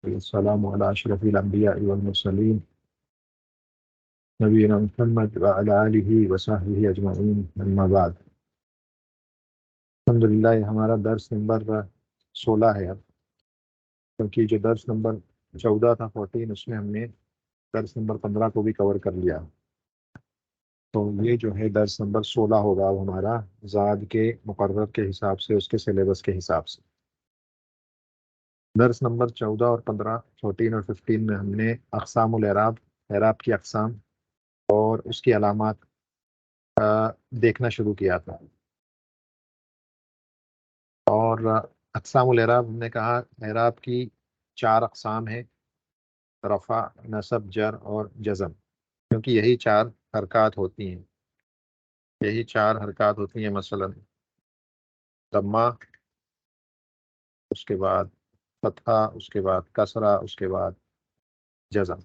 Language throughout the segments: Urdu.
السلام على أشرف الأنبياء والمرسلين نبينا محمد وعلى آله وصحبه أجمعين أما بعد. الحمدللہ ہمارا درس نمبر 16 ہے اب، کیونکہ جو درس نمبر 14 تھا 14 اس میں ہم نے درس نمبر 15 کو بھی کور کر لیا، تو یہ جو ہے درس نمبر 16 ہوگا اب ہمارا زاد کے مقرر کے حساب سے، اس کے سلیبس کے حساب سے۔ درس نمبر 14 اور 15 14 اور 15 میں ہم نے اقسام الاعراب، اعراب کی اقسام اور اس کی علامات دیکھنا شروع کیا تھا۔ اور اقسام الاعراب ہم نے کہا اعراب کی 4 اقسام ہیں: رفع، نصب، جر اور جزم، کیونکہ یہی 4 حرکات ہوتی ہیں، مثلا ضمہ، اس کے بعد فتحہ، اس کے بعد کسرہ، اس کے بعد جزم،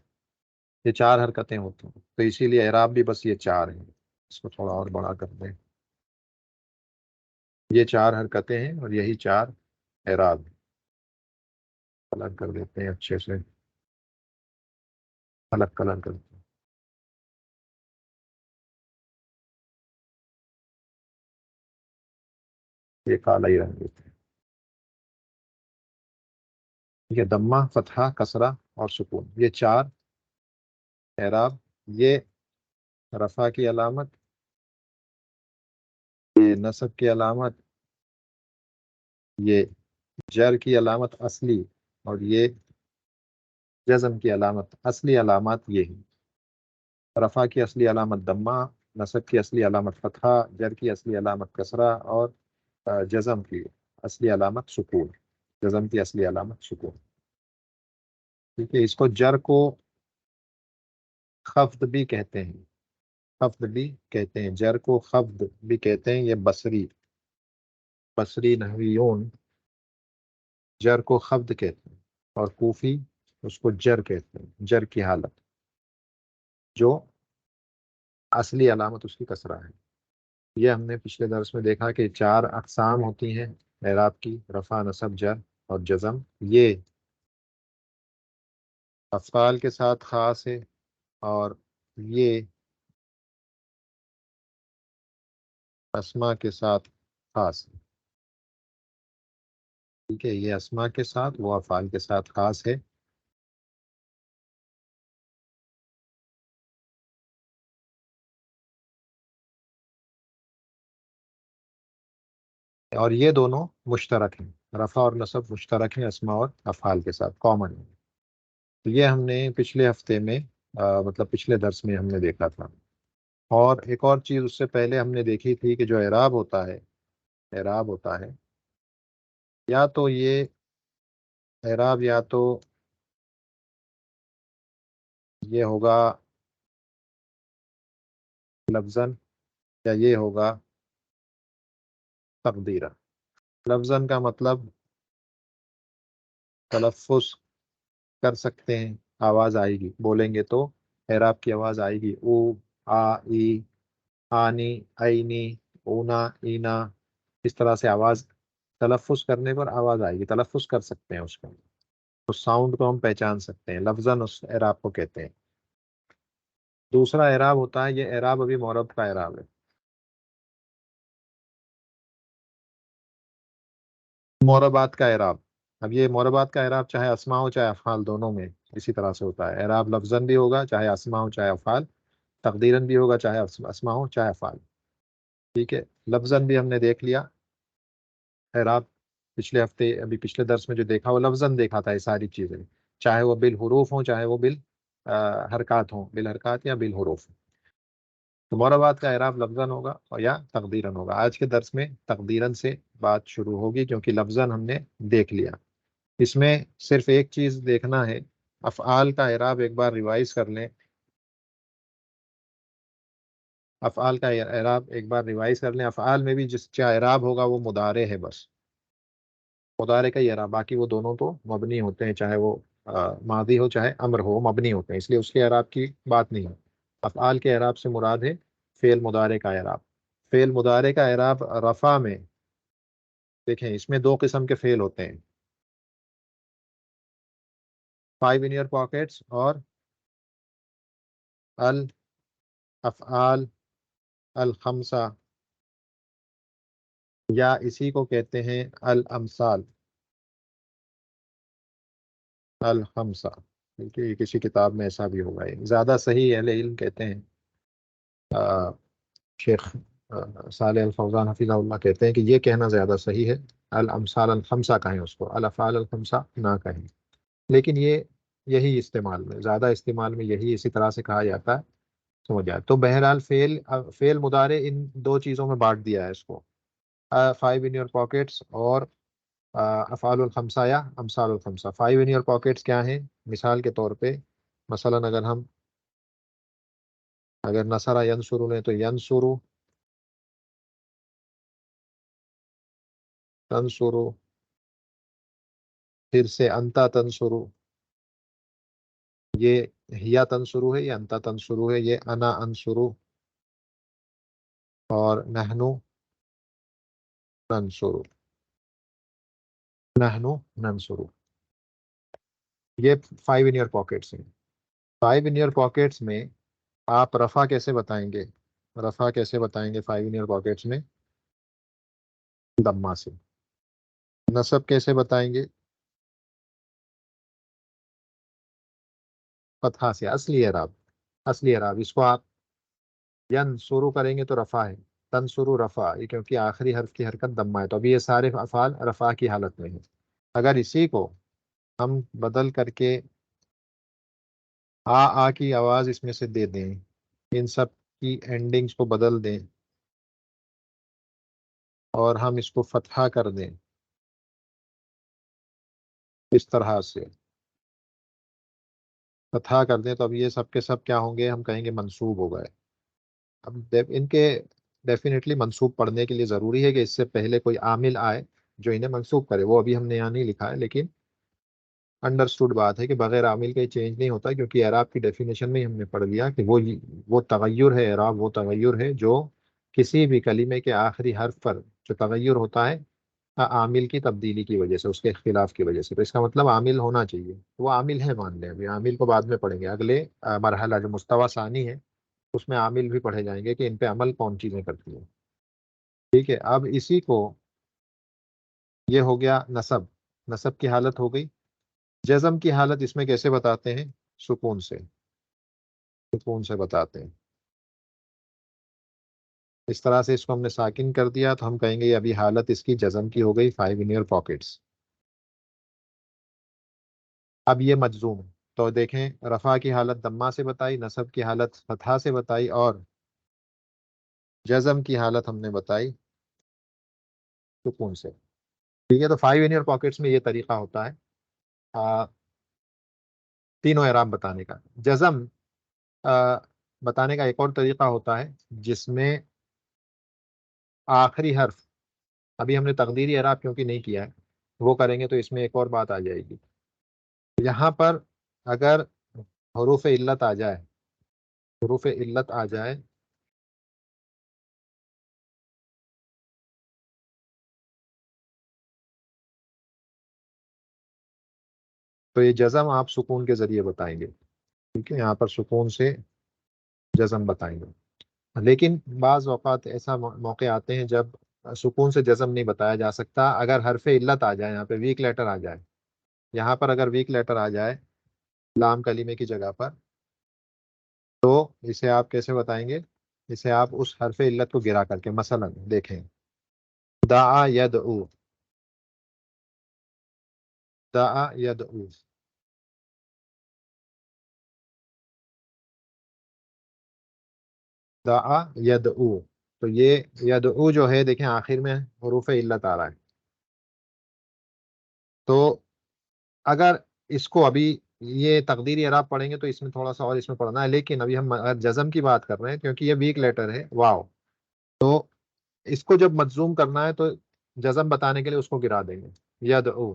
یہ 4 حرکتیں ہوتی ہیں، تو اسی لیے اعراب بھی بس یہ 4 ہیں۔ اس کو تھوڑا اور بڑا کر دیں، یہ 4 حرکتیں ہیں اور یہی 4 اعراب ہیں۔ الگ کر دیتے ہیں، اچھے سے الگ کلر کر دیتے ہیں، یہ کالا ہی رنگ دیتے ہیں۔ ٹھیک ہے، ضمہ، فتحہ، کسرہ اور سکون، یہ 4 اعراب، یہ رفع کی علامت، یہ نصب کی علامت، یہ جر کی علامت اصلی، اور یہ جزم کی علامت، اصلی علامات یہ ہیں۔ رفع کی اصلی علامت ضمہ، نصب کی اصلی علامت فتحہ، جر کی اصلی علامت کسرہ، اور جزم کی اصلی علامت سکون، جزم کی اصلی علامت سکون۔ ٹھیک ہے، اس کو جر کو خفض بھی کہتے ہیں، جر کو خفض بھی کہتے ہیں، یہ بصری نحویون جر کو خفض کہتے ہیں، اور کوفی اس کو جر کہتے ہیں، جر کی حالت جو اصلی علامت اس کی کسرہ ہے۔ یہ ہم نے پچھلے درس میں دیکھا کہ 4 اقسام ہوتی ہیں اعراب کی: رفع، نصب، جر اور جزم۔ یہ افعال کے ساتھ خاص ہے، اور یہ اسما کے ساتھ خاص ہے۔ ٹھیک ہے، یہ اسما کے ساتھ، وہ افعال کے ساتھ خاص ہے۔ اور یہ دونوں مشترک ہیں، رفع اور نصب مشترک ہیں اسما اور افعال کے ساتھ، کامن ہیں۔ تو یہ ہم نے پچھلے ہفتے میں مطلب پچھلے درس میں ہم نے دیکھا تھا۔ اور ایک اور چیز اس سے پہلے ہم نے دیکھی تھی کہ جو اعراب ہوتا ہے یا تو یہ اعراب یا تو یہ ہوگا لفظاً، یا یہ ہوگا تقدیرا۔ لفظاً کا مطلب تلفظ کر سکتے ہیں، آواز آئے گی، بولیں گے تو اعراب کی آواز آئے گی، او، آ، ای، آنی، اینی، اونا، اینا، اس طرح سے آواز، تلفظ کرنے پر آواز آئے گی، تلفظ کر سکتے ہیں اس کو، تو ساؤنڈ کو ہم پہچان سکتے ہیں، لفظاً اس اعراب کو کہتے ہیں۔ دوسرا اعراب ہوتا ہے، یہ اعراب ابھی معرب کا اعراب ہے، معربات کا اعراب۔ اب یہ معربات کا اعراب چاہے اسماء ہو چاہے افعال، دونوں میں اسی طرح سے ہوتا ہے۔ اعراب لفظاً بھی ہوگا چاہے اسماء ہو چاہے افعال، تقدیراً بھی ہوگا چاہے اسماء ہو چاہے افعال۔ ٹھیک ہے، لفظاً بھی ہم نے دیکھ لیا اعراب پچھلے ہفتے، ابھی پچھلے درس میں جو دیکھا وہ لفظاً دیکھا تھا، یہ ساری چیزیں چاہے وہ بالحروف ہوں چاہے وہ حرکات ہوں، بالحرکات یا بالحروف۔ تو معربات کا اعراب لفظاً ہوگا اور یا تقدیراً ہوگا۔ آج کے درس میں تقدیراً سے بات شروع ہوگی، کیونکہ لفظاً ہم نے دیکھ لیا۔ اس میں صرف ایک چیز دیکھنا ہے، افعال کا اعراب ایک بار ریوائز کر لیں، افعال میں بھی جس کا اعراب ہوگا وہ مضارع ہے، بس مضارع کا ہی اعراب، باقی وہ دونوں تو مبنی ہوتے ہیں، چاہے وہ ماضی ہو چاہے امر ہو، مبنی ہوتے ہیں، اس لیے اس کے اعراب کی بات نہیں ہے۔ افعال کے اعراب سے مراد ہے فعل مضارع کا اعراب۔ فعل مضارع کا اعراب رفع میں دیکھیں، اس میں 2 قسم کے فعل ہوتے ہیں، 5 in your pockets اور الافعال الخمسہ یا اسی کو کہتے ہیں الامثال الخمسہ. ٹھیک ہے، یہ کسی کتاب میں ایسا بھی ہوگا. زیادہ صحیح اہل علم کہتے ہیں، شیخ صالح الفوزان حفظہ اللہ کہتے ہیں کہ یہ کہنا زیادہ صحیح ہے، الامثال الخمسہ کہیں اس کو، الافعال الخمسہ نہ کہیں. لیکن یہی استعمال میں، زیادہ استعمال میں یہی اسی طرح سے کہا جاتا ہے، سمجھ جائے. تو بہرحال فعل مضارع ان دو چیزوں میں بانٹ دیا ہے اس کو، 5 in your pockets اور افعال الخمسہ یا امثال الخمسہ. 5 in your pockets کیا ہیں؟ مثال کے طور پہ مثلا اگر نصرہ ینصر لیں تو ینصر، تنصر، پھر سے انتا تنصر، یہ ہیا تنصر ہے، یہ انتا تنصر ہے، یہ انا انصر، اور نحنو ننصر، نحنو ننصر. یہ 5 in your pockets ہیں. 5 in your pockets میں آپ رفع کیسے بتائیں گے؟ رفع کیسے بتائیں گے 5 in your pockets میں؟ ضمہ سے. نصب کیسے بتائیں گے؟ فتحہ سے. اصلی اعراب اس کو آپ ینصرو کریں گے تو رفع ہے، تنصرو رفع، یہ کیونکہ آخری حرف کی حرکت ضمہ ہے، تو ابھی یہ سارے افعال رفع کی حالت میں ہیں. اگر اسی کو ہم بدل کر کے آ کی آواز اس میں سے دے دیں، ان سب کی اینڈنگز کو بدل دیں اور ہم اس کو فتحہ کر دیں اس طرح سے، فتحہ کر دیں، تو اب یہ سب کے سب کیا ہوں گے؟ ہم کہیں گے منصوب ہو گئے. اب ان کے ڈیفینیٹلی منصوب پڑھنے کے لیے ضروری ہے کہ اس سے پہلے کوئی عامل آئے جو انہیں منصوب کرے. وہ ابھی ہم نے یہاں نہیں لکھا ہے، لیکن انڈرسٹوڈ بات ہے کہ بغیر عامل کے چینج نہیں ہوتا، کیونکہ اعراب کی ڈیفینیشن میں ہی ہم نے پڑھ لیا کہ وہ تغیر ہے. اعراب وہ تغیر ہے جو کسی بھی کلمے کے آخری حرف پر جو تغیر ہوتا ہے عامل کی تبدیلی کی وجہ سے، اس کے اختلاف کی وجہ سے. تو اس کا مطلب عامل ہونا چاہیے. وہ عامل ہے مان لیں، ابھی عامل کو بعد میں پڑھیں گے. اگلے مرحلہ جو مستوی ثانی ہے اس میں عامل بھی پڑھے جائیں گے کہ ان پہ عمل کون چیزیں کرتی ہیں. ٹھیک ہے. اب اسی کو، یہ ہو گیا نصب، نصب کی حالت ہو گئی. جزم کی حالت اس میں کیسے بتاتے ہیں؟ سکون سے، سکون سے بتاتے ہیں. اس طرح سے اس کو ہم نے ساکن کر دیا تو ہم کہیں گے یہ ابھی حالت اس کی جزم کی ہو گئی، 5 in your pockets. اب یہ مجزوم ہے، تو دیکھیں رفع کی حالت ضمہ سے بتائی، نصب کی حالت فتحہ سے بتائی، اور جزم کی حالت ہم نے بتائی سکون سے. ٹھیک ہے. تو 5 in your pockets میں یہ طریقہ ہوتا ہے تینوں اعراب بتانے کا. جزم بتانے کا ایک اور طریقہ ہوتا ہے جس میں آخری حرف، ابھی ہم نے تقدیری اعراب کیونکہ نہیں کیا ہے، وہ کریں گے تو اس میں ایک اور بات آ جائے گی. یہاں پر اگر حروف علت آ جائے، حروف علت آ جائے تو یہ جزم آپ سکون کے ذریعے بتائیں گے. ٹھیک ہے. یہاں پر سکون سے جزم بتائیں گے. لیکن بعض اوقات ایسا موقع آتے ہیں جب سکون سے جزم نہیں بتایا جا سکتا. اگر حرف علت آ جائے، یہاں پہ ویک لیٹر آ جائے، یہاں پر اگر ویک لیٹر آ جائے لام کلمے کی جگہ پر، تو اسے آپ کیسے بتائیں گے؟ اسے آپ اس حرف علت کو گرا کر کے، مثلا دیکھیں دعا یدعو، دعا یدعو، دعا یدعو. تو یہ یدعو جو ہے دیکھیں آخر میں حروف علت آ رہا ہے. تو اگر اس کو ابھی یہ تقدیری اعراب پڑھیں گے تو اس میں تھوڑا سا اور اس میں پڑھنا ہے، لیکن ابھی ہم اگر جزم کی بات کر رہے ہیں کیونکہ یہ ویک لیٹر ہے واو، تو اس کو جب مجزوم کرنا ہے تو جزم بتانے کے لیے اس کو گرا دیں گے. یدعو،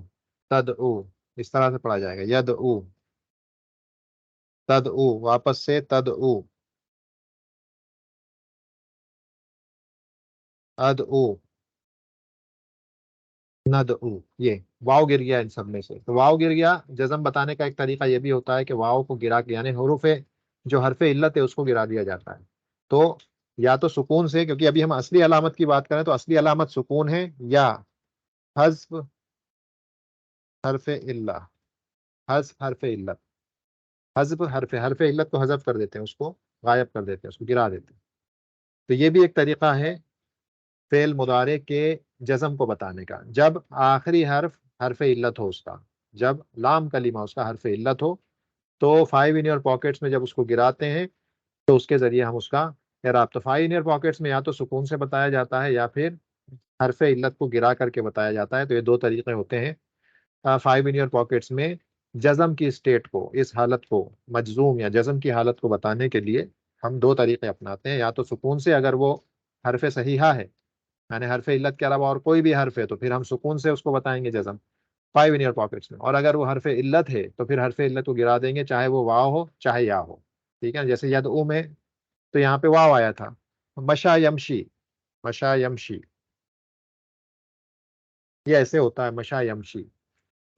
تدعو، اس طرح سے پڑھا جائے گا. یدعو، تدعو، واپس سے تدعو، ادعو، ندعو. یہ واو گر گیا ان سب میں سے، تو واو گر گیا، جزم بتانے کا ایک طریقہ یہ بھی ہوتا ہے کہ واو کو گرا کے، یعنی حروف جو حرف علت ہے اس کو گرا دیا جاتا ہے. تو یا تو سکون سے، کیونکہ ابھی ہم اصلی علامت کی بات کریں تو اصلی علامت سکون ہے، یا حذف حرف علت، حذف حرف علت، حذف حرف علت کو حذف کر دیتے ہیں، اس کو غائب کر دیتے ہیں، اس کو گرا دیتے ہیں. تو یہ بھی ایک طریقہ ہے فعل مضارع کے جزم کو بتانے کا، جب آخری حرف حرف علت ہو اس کا، جب لام کلمہ اس کا حرف علت ہو، تو 5 in your pockets میں جب اس کو گراتے ہیں تو اس کے ذریعے ہم اس کا اعراب، تو 5 in your pockets میں یا تو سکون سے بتایا جاتا ہے یا پھر حرف علت کو گرا کر کے بتایا جاتا ہے. تو یہ دو طریقے ہوتے ہیں 5 in your pockets میں جزم کی اسٹیٹ کو، اس حالت کو، مجزوم یا جزم کی حالت کو بتانے کے لیے ہم دو طریقے اپناتے ہیں. یا تو سکون سے، اگر وہ حرف صحیحہ ہے، یعنی حرف علت کے علاوہ اور کوئی بھی حرف ہے، تو پھر ہم سکون سے اس کو بتائیں گے جزم 5 in your pockets میں. اور اگر وہ حرف علت ہے تو پھر حرف علت کو گرا دیں گے، چاہے وہ واو ہو چاہے یا ہو. ٹھیک ہے، جیسے یدعو میں تو یہاں پہ واو آیا تھا، مشا یمشی، مشا یمشی، یہ ایسے ہوتا ہے مشا یمشی.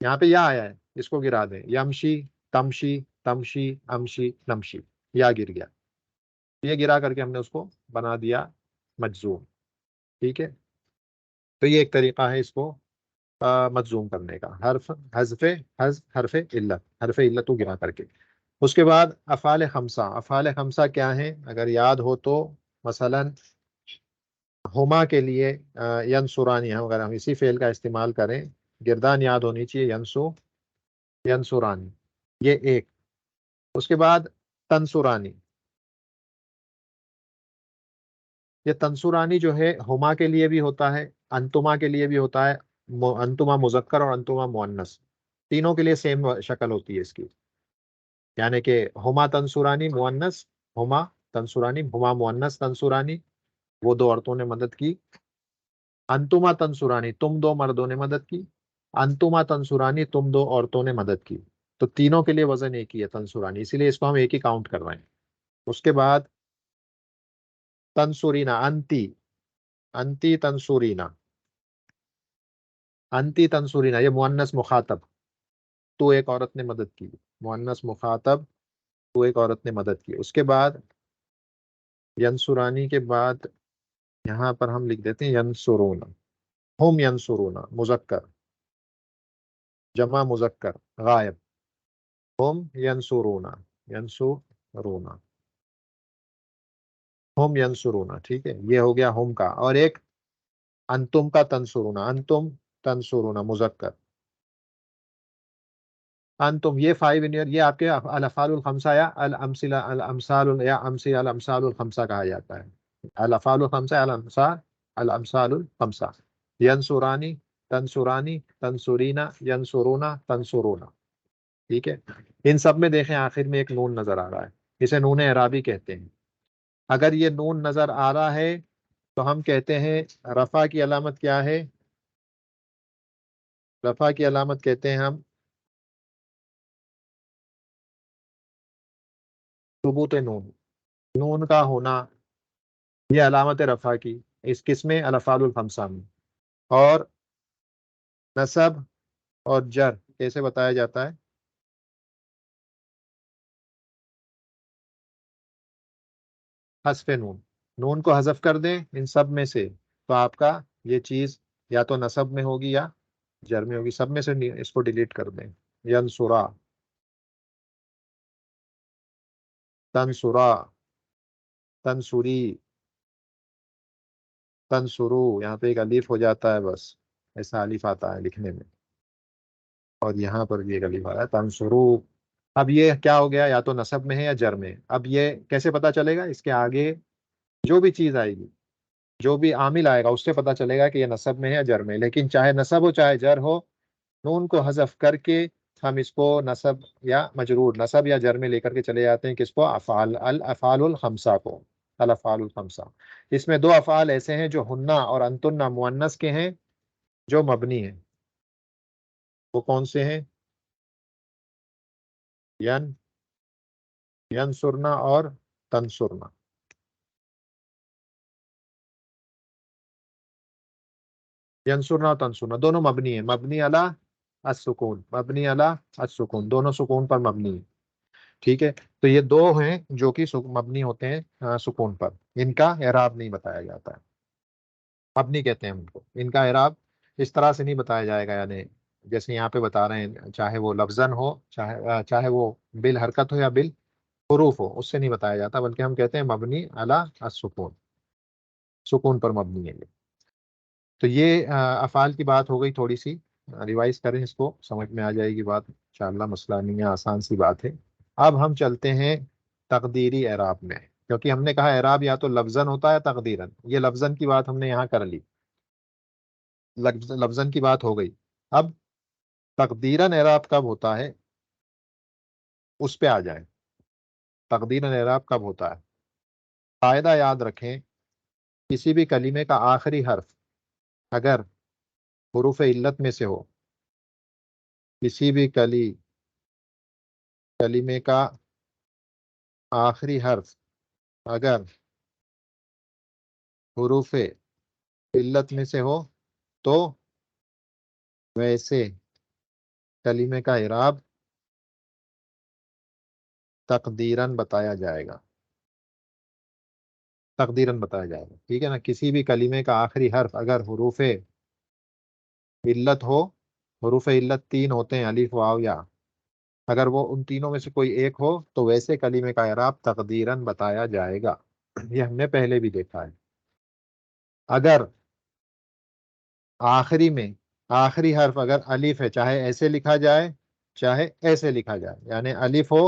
یہاں پہ یا آیا ہے، اس کو گرا دیں، یمشی تمشی تمشی امشی نمشی، یا گر گیا، یہ گرا کر کے ہم نے اس کو بنا دیا مجزوم. ٹھیک ہے، تو یہ ایک طریقہ ہے اس کو مجزوم کرنے کا، حرف حذف، حذف حرف علت، حرف علت کو گرا کر کے. اس کے بعد افعال خمسہ، افعال خمسہ کیا ہیں اگر یاد ہو تو؟ مثلا ہما کے لیے ینصرانی، ہم اگر ہم اسی فعل کا استعمال کریں، گردان یاد ہونی چاہیے، ینسو ینصرانی، یہ ایک. اس کے بعد تنصرانی، یہ تنصرانی جو ہے ہما کے لیے بھی ہوتا ہے، انتما کے لیے بھی ہوتا ہے، انتما مذکر اور انتما مؤنث تینوں کے لیے سیم شکل ہوتی ہے اس کی. یعنی کہ ہما تنصرانی مؤنث، ہما تنصرانی، ہما مؤنث تنصرانی، وہ دو عورتوں نے مدد کی. انتما تنصرانی، تم دو مردوں نے مدد کی. انتما تنصرانی، تم دو عورتوں نے مدد کی. تو تینوں کے لیے وزن ایک ہی ہے تنصرانی، اسی لیے اس کو ہم ایک ہی کاؤنٹ کر رہے ہیں. اس کے بعد تنصرینا، انتی، انتی تنصرینا، انتی تنصرینا، یہ مؤنث مخاطب، تو ایک عورت نے مدد کی، مؤنث مخاطب، تو ایک عورت نے مدد کی. اس کے بعد ینصرانی کے بعد یہاں پر ہم لکھ دیتے ہیں ینصرون، ہم ینصرون مذکر، جمع مذکر غائب، ہم ینصرون، ینصرون، ہم ینصرون. ٹھیک ہے، یہ ہو گیا ہم کا. اور ایک انتم کا تنصرون، انتم تنصرون مذکر، انتم، یہ 5 in your، یہ آپ کے الافعال الخمسہ یا الامثلہ، الامثال یا امثلہ، الامثال الخمسہ کہا جاتا ہے. الافعال الخمسہ، الامثال، الامثال الخمسہ، ینصرانی، تنصرانی، تنصرینا، ینصرونا، تنصرونا. ٹھیک ہے، ان سب میں دیکھیں آخر میں ایک نون نظر آ رہا ہے، اسے نون اعرابی کہتے ہیں. اگر یہ نون نظر آ رہا ہے تو ہم کہتے ہیں رفع کی علامت کیا ہے؟ رفع کی علامت کہتے ہیں ہم ثبوت نون، نون کا ہونا، یہ علامت رفع کی اس قسم میں الافعال الخمسہ میں. اور نصب اور جر کیسے بتایا جاتا ہے؟ حذف نون، نون کو حذف کر دیں ان سب میں سے تو آپ کا یہ چیز یا تو نصب میں ہوگی یا جر میں ہوگی، سب میں سے اس کو ڈیلیٹ کر دیں. ینصرا، تنصرا، تنصری، تنصرو، یہاں پہ ایک الف ہو جاتا ہے بس، ایسا الف آتا ہے لکھنے میں، اور یہاں پر بھی ایک الف آ رہا ہے تنصرو. اب یہ کیا ہو گیا، یا تو نصب میں ہے یا جر میں. اب یہ کیسے پتا چلے گا؟ اس کے آگے جو بھی چیز آئے گی، جو بھی عامل آئے گا، اس سے پتا چلے گا کہ یہ نصب میں ہے یا جر میں. لیکن چاہے نصب ہو چاہے جر ہو، نون کو حذف کر کے ہم اس کو نصب یا مجرور، نصب یا جر میں لے کر کے چلے جاتے ہیں. کس کو؟ افعال، الافعال الخمسہ کو، الافعال الخمسہ. اس میں دو افعال ایسے ہیں جو ہننا اور انتنا مؤنث کے ہیں، جو مبنی ہیں. وہ کون سے ہیں؟ ین، ینصرنا اور تنصرنا. ینصرنا اور تنصرنا دونوں مبنی ہیں، مبنی علی السکون، مبنی علی السکون، دونوں سکون پر مبنی ہے، ٹھیک ہے. تو یہ دو ہیں جو کہ مبنی ہوتے ہیں سکون پر، ان کا اعراب نہیں بتایا جاتا ہے، مبنی کہتے ہیں ان کو. ان کا اعراب اس طرح سے نہیں بتایا جائے گا، یعنی جیسے یہاں پہ بتا رہے ہیں، چاہے وہ لفظاً ہو، چاہے وہ بالحرکت ہو یا بالحروف ہو، اس سے نہیں بتایا جاتا، بلکہ ہم کہتے ہیں مبنی علی السکون، سکون پر مبنی ہے یہ. تو یہ افعال کی بات ہو گئی، تھوڑی سی ریوائز کریں اس کو، سمجھ میں آ جائے گی بات انشاءاللہ، مسئلہ نہیں ہے، آسان سی بات ہے. اب ہم چلتے ہیں تقدیری اعراب میں، کیونکہ ہم نے کہا اعراب یا تو لفظاً ہوتا ہے یا تقدیراً. یہ لفظاً کی بات ہم نے یہاں کر لی، لفظاً کی بات ہو گئی. اب تقدیراً اعراب کب ہوتا ہے اس پہ آ جائیں. تقدیراً اعراب کب ہوتا ہے؟ قاعدہ یاد رکھیں، کسی بھی کلمے کا آخری حرف اگر حروف علت میں سے ہو، کسی بھی کلمے کا آخری حرف اگر حروف علت میں سے ہو تو ویسے کلمے کا اعراب تقدیراً بتایا جائے گا، تقدیراً بتایا جائے گا، ٹھیک ہے نا. کسی بھی کلمے کا آخری حرف اگر حروف علت ہو، حروف علت تین ہوتے ہیں، الف واو یا، اگر وہ ان تینوں میں سے کوئی ایک ہو تو ویسے کلمے کا اعراب تقدیراً بتایا جائے گا. یہ ہم نے پہلے بھی دیکھا ہے. اگر آخری میں آخری حرف اگر الف ہے، چاہے ایسے لکھا جائے چاہے ایسے لکھا جائے، یعنی الف ہو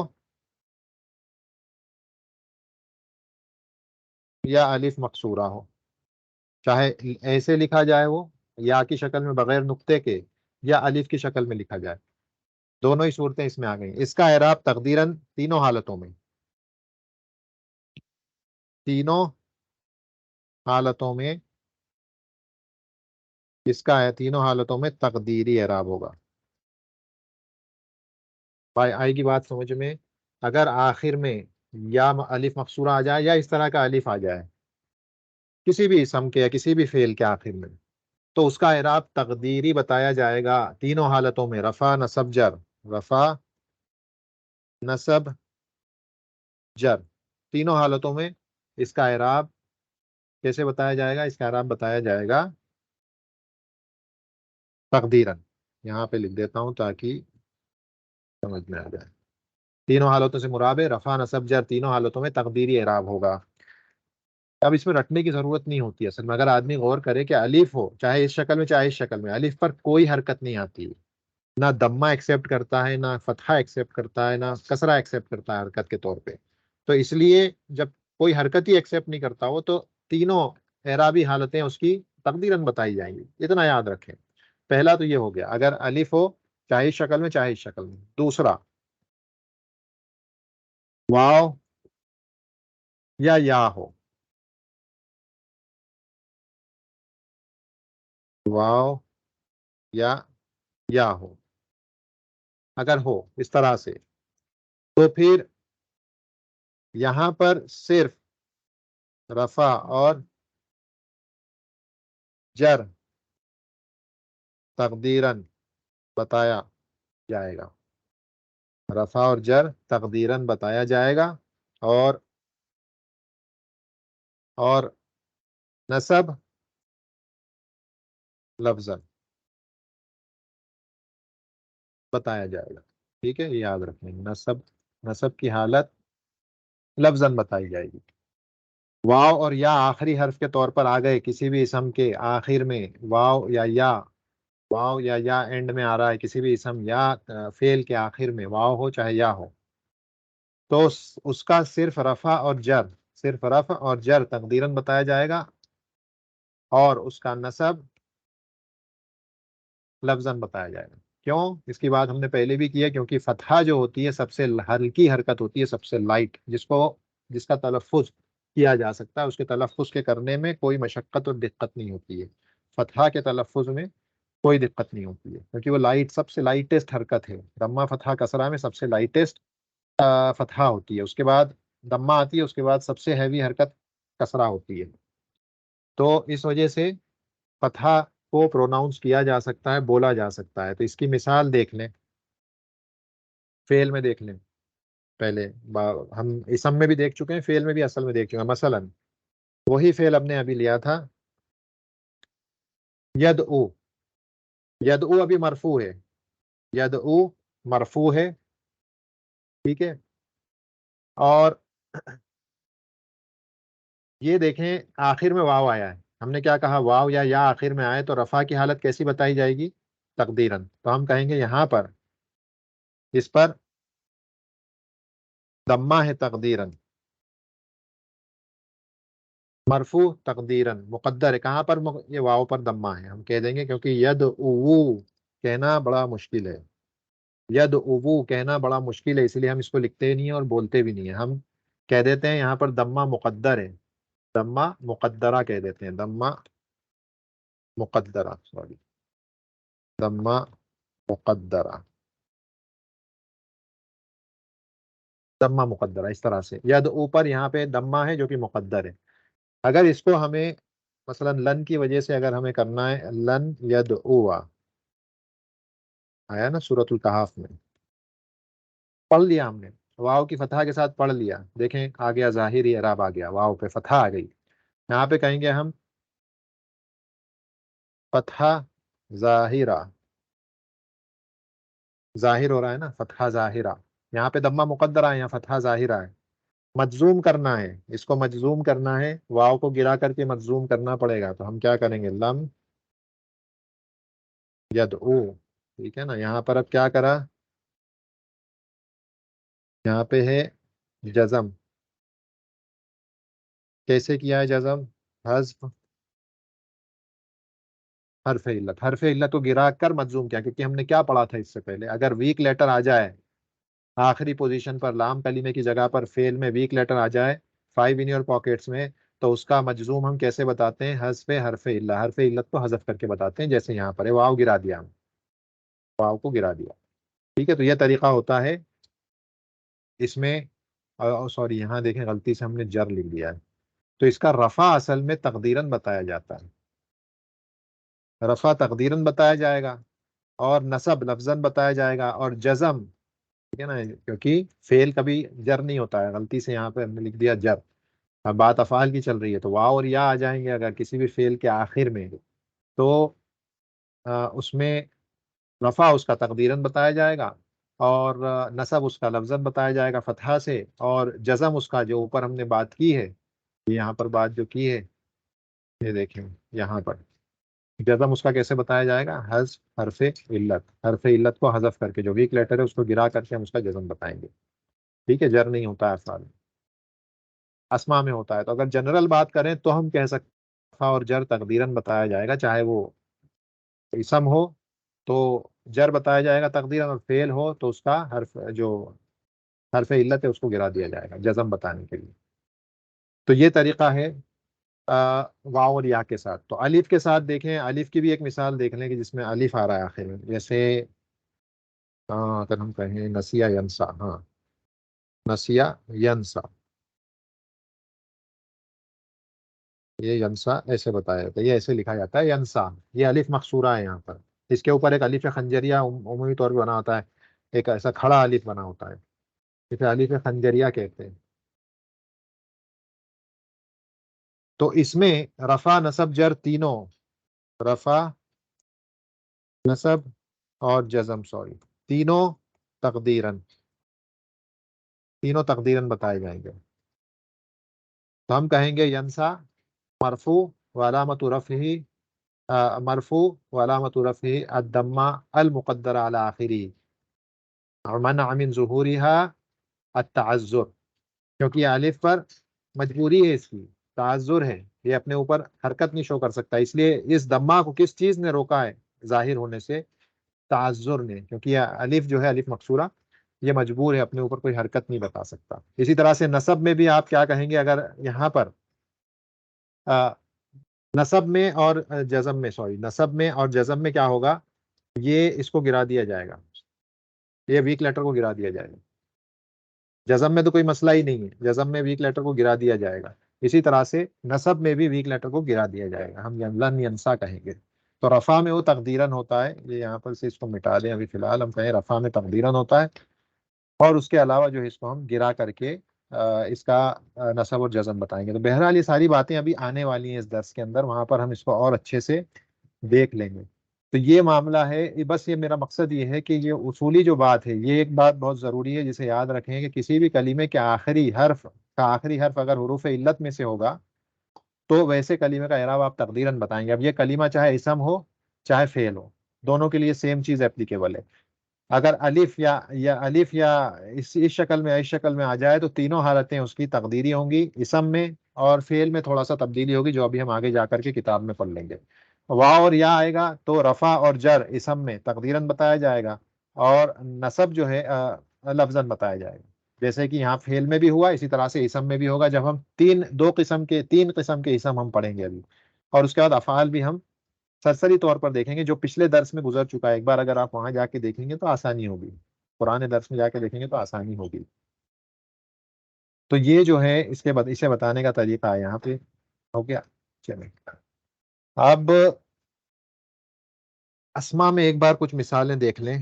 یا الف مقصورہ ہو، چاہے ایسے لکھا جائے وہ یا کی شکل میں بغیر نقطے کے، یا الف کی شکل میں لکھا جائے، دونوں ہی صورتیں اس میں آ گئی. اس کا اعراب تقدیراً تینوں حالتوں میں، تینوں حالتوں میں اس کا ہے، تینوں حالتوں میں تقدیری اعراب ہوگا. بھائی آئے گی بات سمجھ میں؟ اگر آخر میں یا الف مقصورہ آ جائے یا اس طرح کا الف آ جائے کسی بھی اسم کے یا کسی بھی فعل کے آخر میں، تو اس کا اعراب تقدیری بتایا جائے گا تینوں حالتوں میں، رفع نصب جر، رفع نصب جر، تینوں حالتوں میں اس کا اعراب کیسے بتایا جائے گا؟ اس کا اعراب بتایا جائے گا تقدیراً. یہاں پہ لکھ دیتا ہوں تاکہ سمجھ میں آ جائے. تینوں حالتوں سے مراد ہے رفع نصب جر، تینوں حالتوں میں تقدیری اعراب ہوگا. اب اس میں رٹنے کی ضرورت نہیں ہوتی اصل میں، اگر آدمی غور کرے کہ الف ہو چاہے اس شکل میں چاہے اس شکل میں، الف پر کوئی حرکت نہیں آتی، نہ دمہ ایکسیپٹ کرتا ہے، نہ فتحہ ایکسیپٹ کرتا ہے، نہ کسرہ ایکسیپٹ کرتا ہے حرکت کے طور پہ. تو اس لیے جب کوئی حرکت ہی ایکسیپٹ نہیں کرتا ہو تو تینوں اعرابی حالتیں اس کی تقدیراً بتائی جائیں گی. اتنا یاد رکھیں. پہلا تو یہ ہو گیا اگر الف ہو چاہے اس شکل میں چاہے اس شکل میں. دوسرا واو یا ہو، واو یا ہو، اگر ہو اس طرح سے، تو پھر یہاں پر صرف رفع اور جر تقدیراً بتایا جائے گا، رفع اور جر تقدیراً بتایا جائے گا، اور نصب لفظاً بتایا جائے گا. ٹھیک ہے، یہ یاد رکھیں، نصب کی حالت لفظاً بتائی جائے گی. واو اور یا آخری حرف کے طور پر آ گئے کسی بھی اسم کے آخر میں، واو یا اینڈ میں آ رہا ہے کسی بھی اسم یا فعل کے آخر میں، واو ہو چاہے یا ہو، تو اس کا صرف رفع اور جر تقدیراً بتایا جائے گا، اور اس کا نصب لفظاً بتایا جائے گا. کیوں؟ اس کی بات ہم نے پہلے بھی کی ہے، کیونکہ فتحہ جو ہوتی ہے سب سے ہلکی حرکت ہوتی ہے، سب سے لائٹ، جس کا تلفظ کیا جا سکتا ہے، اس کے تلفظ کے کرنے میں کوئی مشقت اور دقت نہیں ہوتی ہے. فتحہ کے تلفظ میں کوئی دقت نہیں ہوتی ہے، کیونکہ وہ سب سے لائٹسٹ حرکت ہے. دمہ فتحہ کسرہ میں سب سے لائٹسٹ فتحہ ہوتی ہے، اس کے بعد دمہ آتی ہے، اس کے بعد سب سے ہیوی حرکت کسرہ ہوتی ہے. تو اس وجہ سے فتحہ کو پروناؤنس کیا جا سکتا ہے، بولا جا سکتا ہے. تو اس کی مثال دیکھ لیں، فعل میں دیکھ لیں. پہلے ہم اسم میں بھی دیکھ چکے ہیں، فعل میں بھی اصل میں دیکھ چکے ہیں. مثلا وہی فعل ہم نے ابھی لیا تھا یدعو. یدعو ابھی مرفوع ہے، یدعو مرفوع ہے، ٹھیک ہے. اور یہ دیکھیں آخر میں واو آیا ہے. ہم نے کیا کہا؟ واو یا آخر میں آئے تو رفع کی حالت کیسی بتائی جائے گی؟ تقدیرن. تو ہم کہیں گے یہاں پر اس پر دمہ ہے تقدیرن، مرفوع تقدیرن مقدر ہے. کہاں پر یہ واو پر دمہ ہے. ہم کہہ دیں گے کیونکہ ید او کہنا بڑا مشکل ہے، ید او کہنا بڑا مشکل ہے، اس لیے ہم اس کو لکھتے نہیں ہیں اور بولتے بھی نہیں ہیں. ہم کہہ دیتے ہیں یہاں پر دمہ مقدر ہے، دمہ مقدرہ کہہ دیتے ہیں، دمہ مقدرہ، سوری، دمہ مقدرہ، دمہ مقدرہ. اس طرح سے ید اوپر یہاں پہ دمہ ہے جو کہ مقدر ہے. اگر اس کو ہمیں مثلا لن کی وجہ سے اگر ہمیں کرنا ہے، لن ید اوہ آیا نا سورۃ الکہف میں، پڑھ لیا ہم نے، واو کی فتحہ کے ساتھ پڑھ لیا. دیکھیں آ گیا ظاہری اعراب، آ گیا واو پہ فتحہ آ گئی. یہاں پہ کہیں گے ہم فتحہ ظاہرہ، ظاہر ہو رہا ہے نا، فتحہ ظاہرہ. یہاں پہ دمہ مقدرہ ہے، یہاں فتحہ ظاہرہ ہے. مجزوم کرنا ہے، اس کو مجزوم کرنا ہے، واو کو گرا کر کے مجزوم کرنا پڑے گا. تو ہم کیا کریں گے؟ لم یدعو، ٹھیک ہے نا. یہاں پر اب کیا کرا؟ یہاں پہ ہے جزم. کیسے کیا ہے جزم؟ حذف حرف علت، حرف علت کو گرا کر مجزوم کیا. کیونکہ ہم نے کیا پڑھا تھا اس سے پہلے؟ اگر ویک لیٹر آ جائے آخری پوزیشن پر، لام کلمے کی جگہ پر فعل میں ویک لیٹر آ جائے 5 ان یور پاکٹس میں، تو اس کا مجزوم ہم کیسے بتاتے ہیں؟ حذف حرف علت، حرف علت کو حذف کر کے بتاتے ہیں. جیسے یہاں پر ہے واو گرا دیا، ہم واو کو گرا دیا، ٹھیک ہے. تو یہ طریقہ ہوتا ہے اس میں. سوری، یہاں دیکھیں غلطی سے ہم نے جر لکھ دیا ہے. تو اس کا رفع اصل میں تقدیرن بتایا جاتا ہے، رفع تقدیرن بتایا جائے گا، اور نصب لفظن بتایا جائے گا، اور جزم، ٹھیک ہے نا، کیونکہ فعل کبھی جر نہیں ہوتا ہے. غلطی سے یہاں پہ ہم نے لکھ دیا جر. اب بات افعال کی چل رہی ہے تو واو اور یا آ جائیں گے اگر کسی بھی فعل کے آخر میں، تو اس میں رفع اس کا تقدیرن بتایا جائے گا، اور نصب اس کا لفظن بتایا جائے گا فتحہ سے، اور جزم اس کا جو اوپر ہم نے بات کی ہے، یہاں پر بات جو کی ہے، یہ دیکھیں یہاں پر جزم اس کا کیسے بتایا جائے گا؟ حذف حرف علت، حرف علت کو حذف کر کے جو ویک لیٹر ہے اس کو گرا کر کے ہم اس کا جزم بتائیں گے. ٹھیک ہے، جر نہیں ہوتا ہے افعال میں، اسما میں ہوتا ہے. تو اگر جنرل بات کریں تو ہم کہہ سکتے ہیں رفع اور جر تقدیرن بتایا جائے گا. چاہے وہ اسم ہو تو جر بتایا جائے گا تقدیرن، اور فعل ہو تو اس کا جو حرف علت ہے اس کو گرا دیا جائے گا جزم بتانے کے لیے. تو یہ طریقہ ہے واو اور یا کے ساتھ. تو الف کے ساتھ دیکھیں، الف کی بھی ایک مثال دیکھ لیں کہ جس میں الف آ رہا ہے آخر میں. جیسے اگر ہم کہیں نسیہ ینسا، ہاں نسیہ ینسا، یہ ینسا ایسے بتایا جاتا ہے، یہ ایسے لکھا جاتا ہے ینسا. یہ الف مقصورہ ہے یہاں پر. اس کے اوپر ایک الف خنجریہ عمومی طور پہ بنا ہوتا ہے، ایک ایسا کھڑا الف بنا ہوتا ہے، اسے الف خنجریہ کہتے ہیں. تو اس میں رفع نصب جر تینوں، رفع نصب اور جزم، سوری، تینوں تقدیرن، تینوں تقدیرن بتائے جائیں گے. تو ہم کہیں گے ینسا مرفوع وعلامت رفعہ، مرفوع وعلامت رفعہ الضمہ المقدرہ علی آخری، اور منع من ظہورها التعذر، کیونکہ یہ الف پر مجبوری ہے، اس کی تعذر ہے، یہ اپنے اوپر حرکت نہیں شو کر سکتا. اس لیے اس دمہ کو کس چیز نے روکا ہے ظاہر ہونے سے؟ تعذر نے، کیونکہ یہ الف جو ہے الف مقصورہ، یہ مجبور ہے، اپنے اوپر کوئی حرکت نہیں بتا سکتا. اسی طرح سے نصب میں بھی آپ کیا کہیں گے؟ اگر یہاں پر نصب میں اور جزم میں، سوری، نصب میں اور جزم میں کیا ہوگا؟ یہ اس کو گرا دیا جائے گا، یہ ویک لیٹر کو گرا دیا جائے گا. جزم میں تو کوئی مسئلہ ہی نہیں ہے، جزم میں ویک لیٹر کو گرا دیا جائے گا. اسی طرح سے نصب میں بھی ویک لیٹر کو گرا دیا جائے گا، ہم لن ینسا کہیں گے. تو رفع میں وہ تقدیرن ہوتا ہے، یہ یہاں پر سے اس کو مٹا دیں ابھی فی الحال، ہم کہیں رفع میں تقدیرن ہوتا ہے، اور اس کے علاوہ جو ہے اس کو ہم گرا کر کے اس کا نصب اور جزم بتائیں گے. تو بہرحال یہ ساری باتیں ابھی آنے والی ہیں اس درس کے اندر، وہاں پر ہم اس کو اور اچھے سے دیکھ لیں گے. تو یہ معاملہ ہے، بس یہ میرا مقصد یہ ہے کہ یہ اصولی جو بات ہے، یہ ایک بات بہت ضروری ہے جسے یاد رکھیں کہ کسی بھی کلمے کے آخری حرف کا آخری حرف اگر حروف علت میں سے ہوگا تو ویسے کلمے کا اعراب آپ تقدیراً بتائیں گے. اب یہ کلمہ چاہے اسم ہو چاہے فعل ہو، دونوں کے لیے سیم چیز اپلیکیبل ہے. اگر الف یا اس شکل میں اس شکل میں آ جائے تو تینوں حالتیں اس کی تقدیری ہوں گی. اسم میں اور فعل میں تھوڑا سا تبدیلی ہوگی جو ابھی ہم آگے جا کر کے کتاب میں پڑھ لیں گے. واو اور یا آئے گا تو رفع اور جر اسم میں تقدیراً بتایا جائے گا، اور نصب جو ہے لفظاً بتایا جائے گا. جیسے کہ یہاں فعل میں بھی ہوا اسی طرح سے اسم میں بھی ہوگا جب ہم تین قسم کے اسم ہم پڑھیں گے ابھی. اور اس کے بعد افعال بھی ہم سرسری طور پر دیکھیں گے جو پچھلے درس میں گزر چکا ہے. ایک بار اگر آپ وہاں جا کے دیکھیں گے تو آسانی ہوگی، پرانے درس میں جا کے دیکھیں گے تو آسانی ہوگی. تو یہ جو ہے اسے بتانے کا طریقہ ہے یہاں پہ. ہو گیا؟ چلیں اب اسما میں ایک بار کچھ مثالیں دیکھ لیں.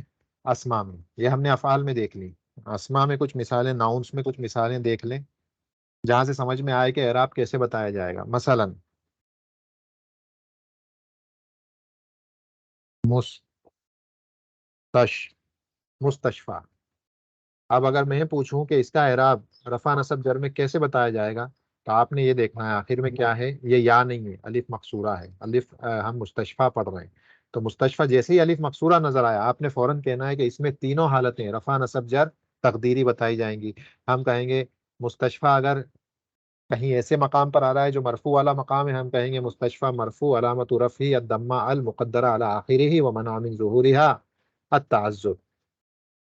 اسما میں یہ ہم نے افعال میں دیکھ لی، اسما میں کچھ مثالیں، ناؤنس میں کچھ مثالیں دیکھ لیں جہاں سے سمجھ میں آئے کہ اعراب کیسے بتایا جائے گا. مثلا مستش مستشفى. اب اگر میں پوچھوں کہ اس کا اعراب رفع نصب جر میں کیسے بتایا جائے گا تو آپ نے یہ دیکھنا ہے آخر میں کیا ہے. یہ یا نہیں ہے، الف مقصورہ ہے. الف ہم مستشفى پڑھ رہے ہیں تو مستشفى جیسے ہی الف مقصورہ نظر آیا آپ نے فوراً کہنا ہے کہ اس میں تینوں حالتیں رفع نصب جر تقدیری بتائی جائیں گی. ہم کہیں گے مستشفى اگر کہیں ایسے مقام پر آ رہا ہے جو مرفوع والا مقام ہے، ہم کہیں گے مستشفى مرفوع علامت رفعہ الضمہ المقدرہ علی آخرہ ومنع من ظہورها التعذر.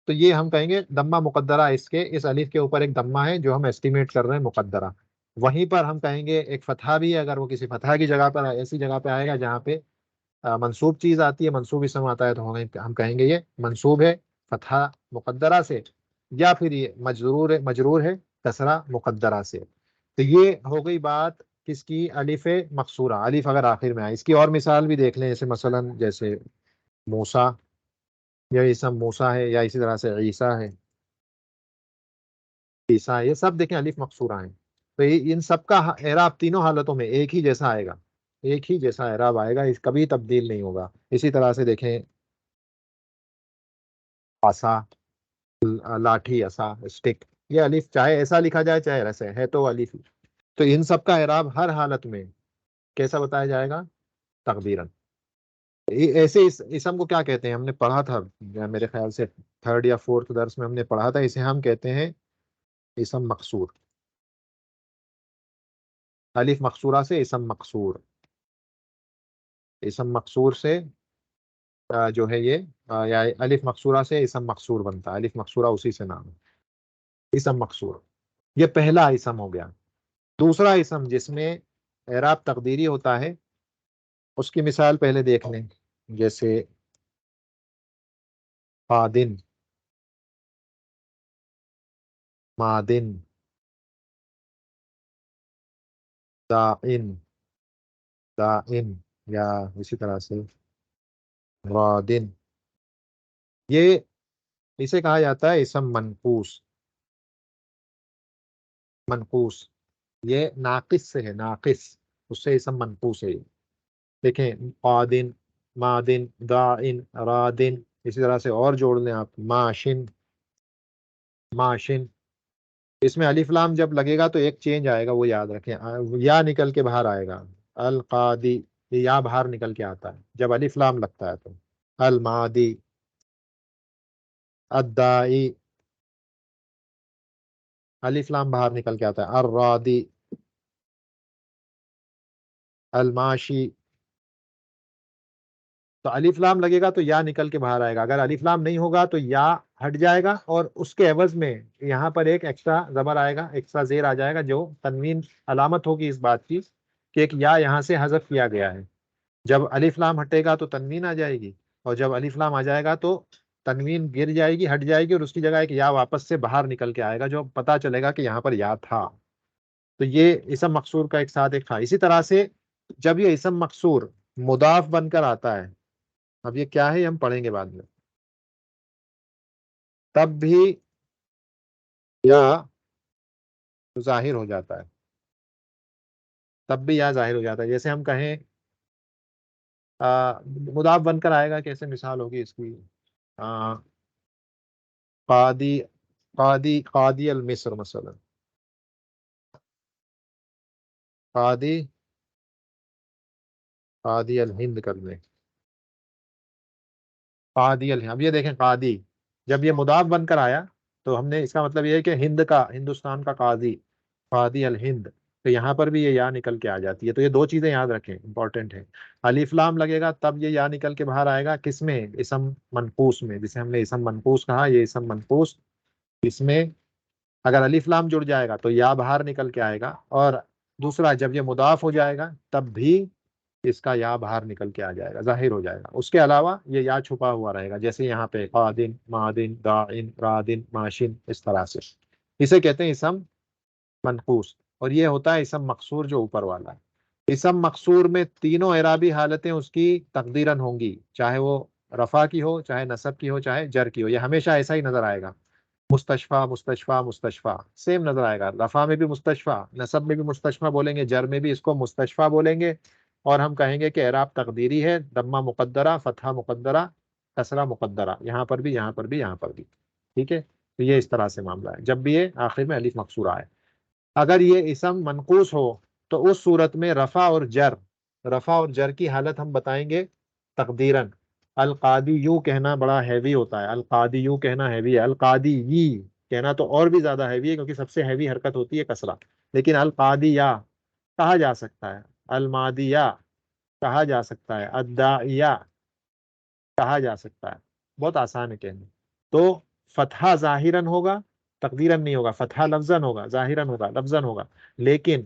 تو یہ ہم کہیں گے دمہ مقدرہ، اس الف کے اوپر ایک دمہ ہے جو ہم ایسٹیمیٹ کر رہے ہیں مقدرہ. وہیں پر ہم کہیں گے ایک فتحہ بھی ہے، اگر وہ کسی فتحہ کی جگہ پر ایسی جگہ پہ آئے گا جہاں پہ منصوب چیز آتی ہے، منصوب اسم آتا ہے، تو ہم کہیں گے یہ منصوب ہے فتحہ مقدرہ سے، یا پھر یہ مجرور ہے کسرہ مقدرہ سے. تو یہ ہو گئی بات کس کی؟ الف مقصورہ. الف اگر آخر میں آئے، اس کی اور مثال بھی دیکھ لیں. جیسے مثلا جیسے موسیٰ، یا اسم موسیٰ ہے، یا اسی طرح سے عیسیٰ ہے، عیسیٰ ہے، یہ سب دیکھیں الف مقصورہ ہیں. تو ان سب کا اعراب تینوں حالتوں میں ایک ہی جیسا آئے گا، ایک ہی جیسا اعراب آئے گا، اس کبھی تبدیل نہیں ہوگا. اسی طرح سے دیکھیں عصا، لاٹھی، عصا، اسٹک، یہ الف چاہے ایسا لکھا جائے چاہے ایسے ہے تو الف ہی. تو ان سب کا اعراب ہر حالت میں کیسا بتایا جائے گا؟ تقدیراً. ایسے اسم کو کیا کہتے ہیں؟ ہم نے پڑھا تھا میرے خیال سے تھرڈ یا فورتھ درس میں ہم نے پڑھا تھا، اسے ہم کہتے ہیں اسم مقصور. الف مقصورہ سے اسم مقصور، اسم مقصور سے جو ہے یہ یا الف مقصورہ سے اسم مقصور بنتا ہے. الف مقصورہ اسی سے نام ہے اسم مقصور. یہ پہلا اسم ہو گیا. دوسرا اسم جس میں اعراب تقدیری ہوتا ہے اس کی مثال پہلے دیکھ لیں. جیسے فادن، مادن، دائن، دائن، یا اسی طرح سے رادن. یہ اسے کہا جاتا ہے اسم منقوص. منقوص یہ ناقص سے ہے، ناقص اس سے اسم منقوص ہے. دیکھیں قادن، مادن، دائن، رادن. اسی طرح سے اور جوڑ لیں آپ ماشن، ماشن. اس میں الف لام جب لگے گا تو ایک چینج آئے گا، وہ یاد رکھیں، یا نکل کے باہر آئے گا. القادی، یہ یا باہر نکل کے آتا ہے جب الف لام لگتا ہے. تو المادی، الدائی، الف لام باہر نکل کے آتا ہے. الرادی، الماشی. تو الف لام لگے گا تو یا نکل کے باہر آئے گا. اگر الف لام نہیں ہوگا تو یا ہٹ جائے گا اور اس کے عوض میں یہاں پر ایک ایکسٹرا زبر آئے گا، ایکسٹرا زیر آ جائے گا جو تنوین علامت ہوگی اس بات کی کہ ایک یا یہاں سے حذف کیا گیا ہے. جب الف لام ہٹے گا تو تنوین آ جائے گی، اور جب الف لام آ جائے گا تو تنوین گر جائے گی، ہٹ جائے گی، اور اس کی جگہ ایک یا واپس سے باہر نکل کے آئے گا جو پتا چلے گا کہ یہاں پر یا تھا. تو یہ اسم مقصور کا ایک ساتھ ایک تھا. اسی طرح سے جب یہ اسم مقصور مضاف بن کر آتا ہے، اب یہ کیا ہے یہ ہم پڑھیں گے بعد میں، تب بھی یا ظاہر ہو جاتا ہے، تب بھی یا ظاہر ہو جاتا ہے. جیسے ہم کہیں مضاف بن کر آئے گا، کیسے مثال ہوگی اس کی؟ آ، قادی، قادی المصر مثلا، قادی، قادی الہند کر لیں، قادی الہند. اب یہ دیکھیں قادی جب یہ مضاف بن کر آیا تو ہم نے اس کا مطلب یہ ہے کہ ہند کا، ہندوستان کا قاضی، قاضی الہند. تو یہاں پر بھی یہ یا نکل کے آ جاتی ہے. تو یہ دو چیزیں یاد رکھیں، امپورٹنٹ ہے. الف لام لگے گا تب یہ یا نکل کے باہر آئے گا، کس میں؟ اسم منقوص میں، جسے ہم نے اسم منقوص کہا. یہ اسم منقوص، اس میں اگر الف لام جڑ جائے گا تو یا باہر نکل کے آئے گا. اور دوسرا جب یہ مضاف ہو جائے گا تب بھی اس کا یا باہر نکل کے آ جائے گا، ظاہر ہو جائے گا. اس کے علاوہ یہ یا چھپا ہوا رہے گا، جیسے یہاں پہ قادن، مادن، داعن، رادن، ماشن، اس طرح سے. اسے کہتے ہیں اسم منقوص. اور یہ ہوتا ہے اسم مقصور جو اوپر والا ہے. اسم مقصور میں تینوں اعرابی حالتیں اس کی تقدیرن ہوں گی، چاہے وہ رفع کی ہو، چاہے نصب کی ہو، چاہے جر کی ہو. یہ ہمیشہ ایسا ہی نظر آئے گا، مستشفی، مستشفی، مستشفی سیم نظر آئے گا. رفع میں بھی مستشفی، نصب میں بھی مستشفی بولیں گے، جر میں بھی اس کو مستشفی بولیں گے. اور ہم کہیں گے کہ اعراب تقدیری ہے، ضمہ مقدرہ، فتحہ مقدرہ، کسرہ مقدرہ، یہاں پر بھی، یہاں پر بھی، یہاں پر بھی. ٹھیک ہے. تو یہ اس طرح سے معاملہ ہے جب بھی یہ آخر میں الف مقصورہ آئے. اگر یہ اسم منقوص ہو تو اس صورت میں رفع اور جر، رفع اور جر کی حالت ہم بتائیں گے تقدیرن. القادی یوں کہنا بڑا ہیوی ہوتا ہے، القادی یوں کہنا ہیوی ہے. القادی یی کہنا تو اور بھی زیادہ ہیوی ہے، کیونکہ سب سے ہیوی حرکت ہوتی ہے کسرہ. لیکن القادی یا کہا جا سکتا ہے، المادیہ کہا جا سکتا ہے، الداعیہ کہا جا سکتا ہے. بہت آسان ہے کہنا. تو فتحہ ظاہراً ہوگا، تقدیراً نہیں ہوگا. فتحہ لفظاً ہوگا، ظاہراً ہوگا، لفظاً ہوگا. لیکن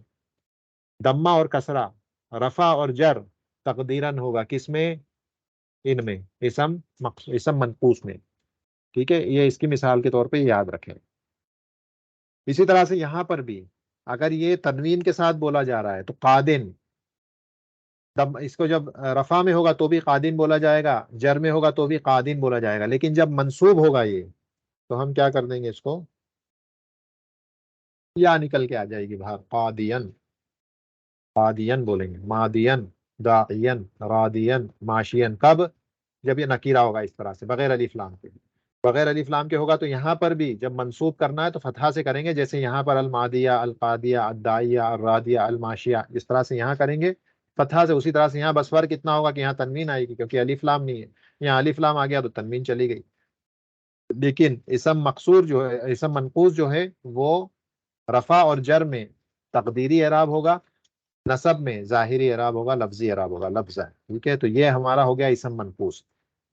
دمہ اور کسرہ، رفع اور جر تقدیراً ہوگا. کس میں؟ ان میں، اسم منقوص میں. ٹھیک ہے. یہ اس کی مثال کے طور پہ یاد رکھیں. اسی طرح سے یہاں پر بھی اگر یہ تنوین کے ساتھ بولا جا رہا ہے تو قادن، تب اس کو جب رفع میں ہوگا تو بھی قادین بولا جائے گا، جر میں ہوگا تو بھی قادین بولا جائے گا. لیکن جب منصوب ہوگا یہ تو ہم کیا کر دیں گے؟ اس کو یا نکل کے آ جائے گی باہر، قادین، قادین بولیں گے، مادین، داعین، رادین، ماشین. کب؟ جب یہ نکیرہ ہوگا اس طرح سے بغیر الف لام کے. بغیر الف لام کے ہوگا تو یہاں پر بھی جب منصوب کرنا ہے تو فتحہ سے کریں گے، جیسے یہاں پر المادیہ، القادیہ، الداعیہ، الرادیہ، الماشیہ، جس طرح سے یہاں کریں گے فتحہ سے، اسی طرح سے یہاں. بس فرق کتنا ہوگا کہ یہاں تنوین آئے گی کیونکہ الف لام نہیں ہے. یہاں الف لام آ گیا تو تنوین چلی گئی. لیکن اسم مقصور جو ہے، اسم منقوص جو ہے، وہ رفع اور جر میں تقدیری اعراب ہوگا، نصب میں ظاہری اعراب ہوگا، لفظی اعراب ہوگا، لفظ ہے. ٹھیک ہے. تو یہ ہمارا ہو گیا اسم منقوص.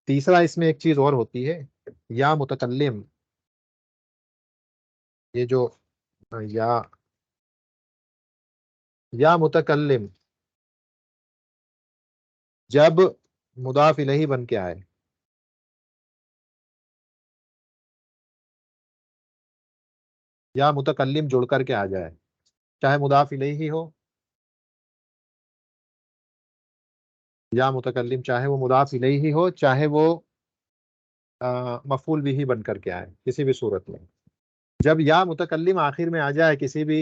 تیسرا اس میں ایک چیز اور ہوتی ہے، یا متکلم. یہ جو یا یا متکلم جب مضاف الیہ بن کے آئے، یا متکلم جڑ کر کے آ جائے، چاہے مضاف الیہ ہی ہو، یا متکلم چاہے وہ مضاف الیہ ہی ہو، چاہے وہ مفعول بھی بن کر کے آئے، کسی بھی صورت میں. جب یا متکلم آخر میں آ جائے کسی بھی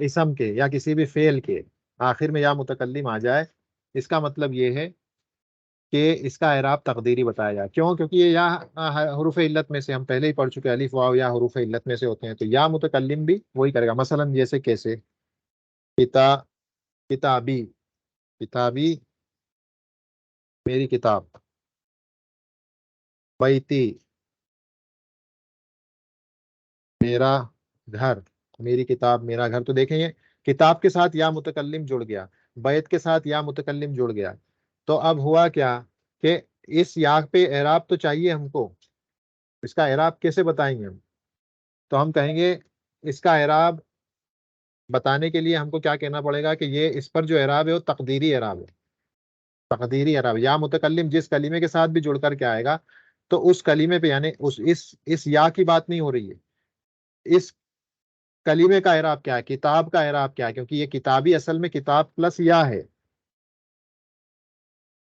اسم کے یا کسی بھی فعل کے آخر میں یا متکلم آ جائے، اس کا مطلب یہ ہے کہ اس کا اعراب تقدیری بتایا جائے. کیوں؟ کیونکہ یہ یا حروف علت میں سے، ہم پہلے ہی پڑھ چکے، الف واو یا حروف علت میں سے ہوتے ہیں. تو یا متکلم بھی وہی کرے گا. مثلا جیسے کیسے؟ کتا کتابی، کتابی میری کتاب، بیتی میرا گھر، میری کتاب میرا گھر. تو دیکھیں یہ کتاب کے ساتھ یا متکلم جڑ گیا، بیت کے ساتھ یا متکلم جڑ گیا. تو اب ہوا کیا کہ اس یا پہ اعراب تو چاہیے ہم کو. اس کا اعراب کیسے بتائیں گے ہم؟ تو ہم کہیں گے اس کا اعراب بتانے کے لیے ہم کو کیا کہنا پڑے گا کہ یہ اس پر جو اعراب ہے وہ تقدیری اعراب ہے. تقدیری اعراب، یا متکلم جس کلمے کے ساتھ بھی جڑ کر کے آئے گا تو اس کلمے پہ، یعنی اس یا کی بات نہیں ہو رہی ہے، اس کلیمے کا اعراب کیا ہے، کتاب کا اعراب کیا ہے. کیونکہ یہ کتابی اصل میں کتاب پلس یا ہے.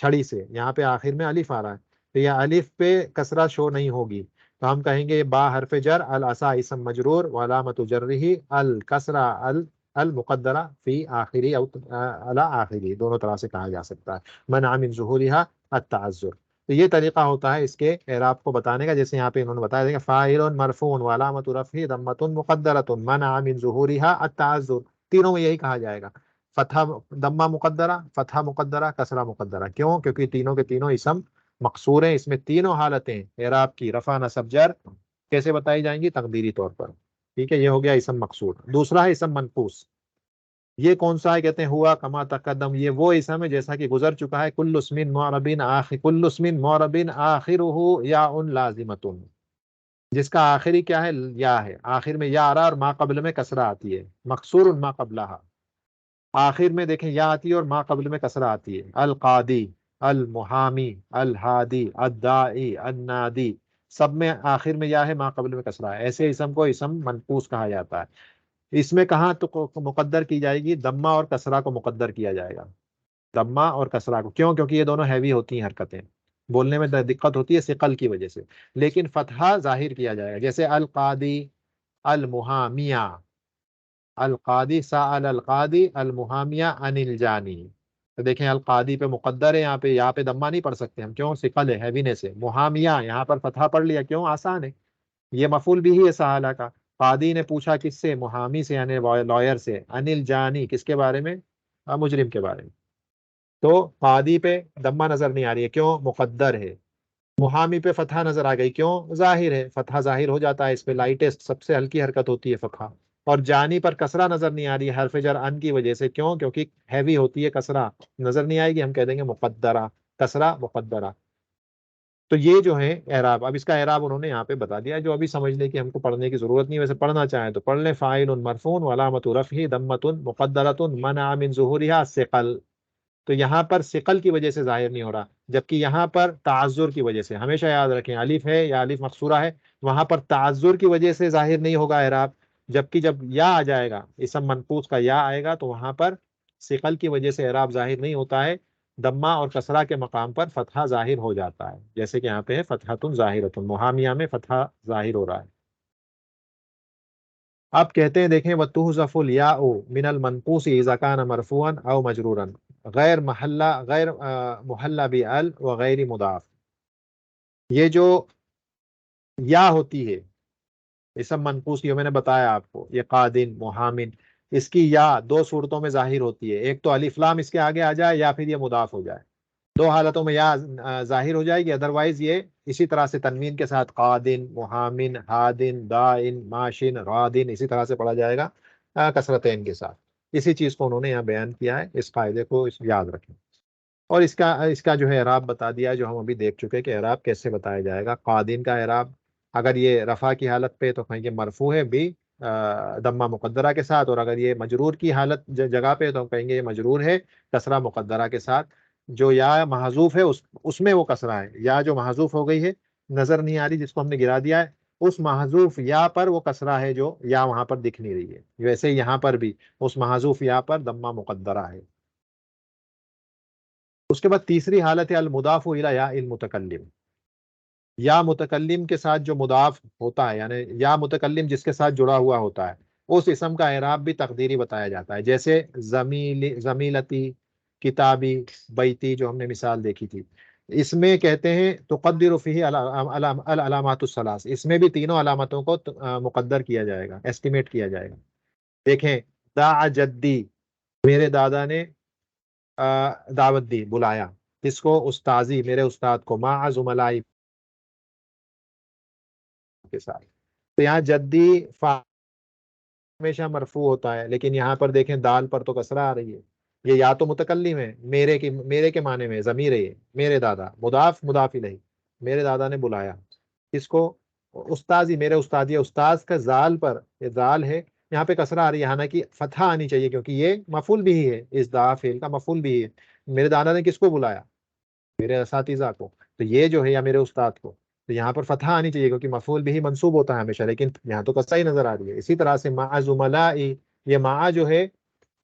چھڑی سے، یہاں پہ آخر میں الف آ رہا ہے تو یہ الف پہ کسرہ شو نہیں ہوگی، تو ہم کہیں گے با حرف جر، العصا اسم مجرور وعلامت جرہ الکسرہ المقدرہ فی آخری او علی آخری، دونوں طرح سے کہا جا سکتا ہے، منع من ظہورها التعذر۔ تو یہ طریقہ ہوتا ہے اس کے اعراب کو بتانے کا، جیسے یہاں پہ انہوں نے بتایا دیکھیں فاعل مرفوع وعلامت رفعہ ضمۃ مقدرۃ منع من ظہورها التعذر، تینوں میں یہی کہا جائے گا، فتحہ ضمہ مقدرہ، فتحہ مقدرہ، کسرہ مقدرہ، کیوں؟ کیونکہ تینوں کے تینوں اسم مقصور ہیں، اس میں تینوں حالتیں اعراب کی رفع نصب جر کیسے بتائی جائیں گی؟ تقدیری طور پر، ٹھیک ہے، یہ ہو گیا اسم مقصور۔ دوسرا ہے اسم منقوص، یہ کون سا ہے؟ کہتے ہیں ہوا کما تقدم، یہ وہ اسم ہے جیسا کہ گزر چکا ہے، کل اسم معرب آخر، کل اسم معرب آخرہ یا لازمۃ، جس کا آخری کیا ہے؟ یا ہے، آخر میں یا آ رہا اور ما قبل میں کسرہ آتی ہے، مقصور ما قبلہا، آخر میں دیکھیں یا آتی ہے اور ما قبل میں کسرہ آتی ہے، القادی، المحامی، الہادی، الدائی، النادی، سب میں آخر میں یا ہے، ما قبل میں کسرہ ہے، ایسے اسم کو اسم منقوص کہا جاتا ہے۔ اس میں کہاں تو مقدر کی جائے گی؟ دمہ اور کسرہ کو مقدر کیا جائے گا، دمہ اور کسرہ کو، کیوں؟ کیونکہ یہ دونوں ہیوی ہوتی ہیں حرکتیں، بولنے میں دقت ہوتی ہے ثقل کی وجہ سے، لیکن فتحہ ظاہر کیا جائے گا، جیسے القادی، المحامیہ، القادی سأل القادی المحامیہ عن الجانی، تو دیکھیں القادی پہ مقدر ہے، یہاں پہ دمہ نہیں پڑھ سکتے ہم، کیوں؟ ثقل ہے، ہیوینس ہے، محامیہ یہاں پر فتحہ پڑھ لیا، کیوں؟ آسان ہے، یہ مفعول بھی ہے سہالہ کا، قاضی نے پوچھا کس سے؟ محامی سے، یعنی لائر سے، انل جانی کس کے بارے میں؟ مجرم کے بارے میں، تو قاضی پہ دمہ نظر نہیں آ رہی ہے، کیوں؟ مقدر ہے، محامی پہ فتحہ نظر آ گئی، کیوں؟ ظاہر ہے، فتحہ ظاہر ہو جاتا ہے، اس پہ لائٹسٹ سب سے ہلکی حرکت ہوتی ہے فتحہ، اور جانی پر کسرہ نظر نہیں آ رہی ہے حرف جر ان کی وجہ سے، کیوں؟ کیونکہ ہیوی ہوتی ہے، کسرہ نظر نہیں آئے گی، ہم کہہ دیں گے مقدرہ، کسرہ مقدرہ۔ تو یہ جو ہے اعراب، اب اس کا اعراب انہوں نے یہاں پہ بتا دیا، جو ابھی سمجھنے کی ہم کو پڑھنے کی ضرورت نہیں، ویسے پڑھنا چاہیں تو پڑھ لیں، فاعل مرفوع وعلامۃ رفعہ ضمۃ مقدرۃ منع من ظہورها الثقل، تو یہاں پر ثقل کی وجہ سے ظاہر نہیں ہو رہا، جبکہ یہاں پر تعذر کی وجہ سے، ہمیشہ یاد رکھیں الف ہے یا الف مقصورہ ہے، وہاں پر تعذر کی وجہ سے ظاہر نہیں ہوگا اعراب، جبکہ جب یا آ جائے گا، اسم منقوص کا یا آئے گا، تو وہاں پر ثقل کی وجہ سے اعراب ظاہر نہیں ہوتا ہے، دمہ اور کسرہ کے مقام پر فتحہ ظاہر ہو جاتا ہے، جیسے کہ یہاں پہ ہے فتحۃ ظاہرۃ، محامیہ میں فتحہ ظاہر ہو رہا ہے۔ اب کہتے ہیں دیکھیں وَتُحْذَفُ الْيَاءُ مِنَ الْمَنْقُوصِ إِذَا كَانَ مَرْفُوعًا أَوْ مَجْرُورًا غیر محلہ بِأَل وغیر مضاف، یہ جو یا ہوتی ہے اسم منقوص کی، میں نے بتایا آپ کو، یہ قادن، محامن، اس کی یا دو صورتوں میں ظاہر ہوتی ہے، ایک تو الف لام اس کے آگے آ جائے یا پھر یہ مضاف ہو جائے، دو حالتوں میں یا ظاہر ہو جائے گی، ادروائز یہ اسی طرح سے تنوین کے ساتھ قادن، محامن، ہادن، دائن، ماشن، غادن، اسی طرح سے پڑھا جائے گا کثرتین کے ساتھ، اسی چیز کو انہوں نے یہاں بیان کیا ہے، اس قاعدے کو یاد رکھیں، اور اس کا جو ہے اعراب بتا دیا ہے، جو ہم ابھی دیکھ چکے کہ اعراب کیسے بتایا جائے گا۔ قادن کا اعراب اگر یہ رفع کی حالت پہ تو کہیں گے مرفوع ہے بھی دمہ مقدرہ کے ساتھ، اور اگر یہ مجرور کی حالت جگہ پہ تو ہم کہیں گے یہ مجرور ہے کسرہ مقدرہ کے ساتھ، جو یا محذوف ہے اس میں وہ کسرہ ہے، یا جو محذوف ہو گئی ہے نظر نہیں آ رہی جس کو ہم نے گرا دیا ہے، اس محذوف یا پر وہ کسرہ ہے جو یا وہاں پر دکھ نہیں رہی ہے، ویسے یہاں پر بھی اس محذوف یا پر دمہ مقدرہ ہے۔ اس کے بعد تیسری حالت ہے المضاف الی یا المتکلم، یا متکلم کے ساتھ جو مضاف ہوتا ہے، یعنی یا متکلم جس کے ساتھ جڑا ہوا ہوتا ہے، اس اسم کا اعراب بھی تقدیری بتایا جاتا ہے، جیسے زمیلتی، کتابی، بیتی، جو ہم نے مثال دیکھی تھی، اس میں کہتے ہیں تقدر فیہ العلامات الثلاث، اس میں بھی تینوں علامتوں کو مقدر کیا جائے گا، ایسٹیمیٹ کیا جائے گا۔ دیکھیں دعا جدی، میرے دادا نے دعوت دی، بلایا، کس کو؟ استاذی، میرے استاد کو، مع زملائی کے ساتھ، تو یہاں جدی ہمیشہ مرفوع ہوتا ہے، لیکن یہاں پر دیکھیں دال پر تو کسرہ آ رہی ہے، یہ یا تو متکلم ہے، میرے کے معنی میں ضمیر ہے یہ، میرے دادا، مضاف الیہ، میرے دادا نے بلایا کس کو؟ استاذی، میرے استاد، یہ استاذ کا زال پر، یہ زال ہے، یہاں پہ کسرہ آ رہی ہے، حالانکہ فتحہ آنی چاہیے کیونکہ یہ مفعول بھی ہے، اس دعا فعل کا مفعول بھی ہے، میرے دادا نے کس کو بلایا؟ میرے اساتذہ کو، تو یہ جو ہے یا میرے استاد کو، تو یہاں پر فتحہ آنی چاہیے کیونکہ مفعول بھی منصوب ہوتا ہے ہمیشہ، لیکن یہاں تو کسرہ ہی نظر آ رہی ہے۔ اسی طرح سے مع زملائی، یہ مع جو ہے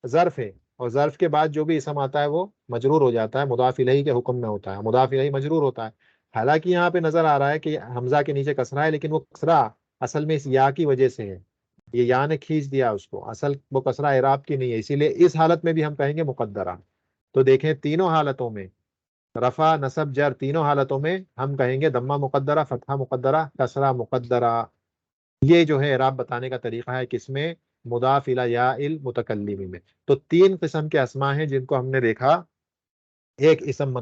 ظرف ہے، اور ظرف کے بعد جو بھی اسم آتا ہے وہ مجرور ہو جاتا ہے، مضاف الیہ کے حکم میں ہوتا ہے، مضاف الیہ مجرور ہوتا ہے۔ حالانکہ یہاں پہ نظر آ رہا ہے کہ حمزہ کے نیچے کسرہ ہے، لیکن وہ کسرہ اصل میں اس یا کی وجہ سے ہے، یہ یا نے کھینچ دیا اس کو، اصل وہ کسرہ اعراب کی نہیں ہے، اسی لیے اس حالت میں بھی ہم کہیں گے مقدرہ۔ تو دیکھیں تینوں حالتوں میں، رفع نصب جر، تینوں حالتوں میں ہم کہیں گے ضمہ مقدرہ، فتحہ مقدرہ، کسرہ مقدرہ۔ یہ جو ہے اعراب بتانے کا طریقہ ہے کس میں؟ مضاف الی یا المتکلم میں۔ تو تین قسم کے اسماء ہیں جن کو ہم نے دیکھا، ایک اسم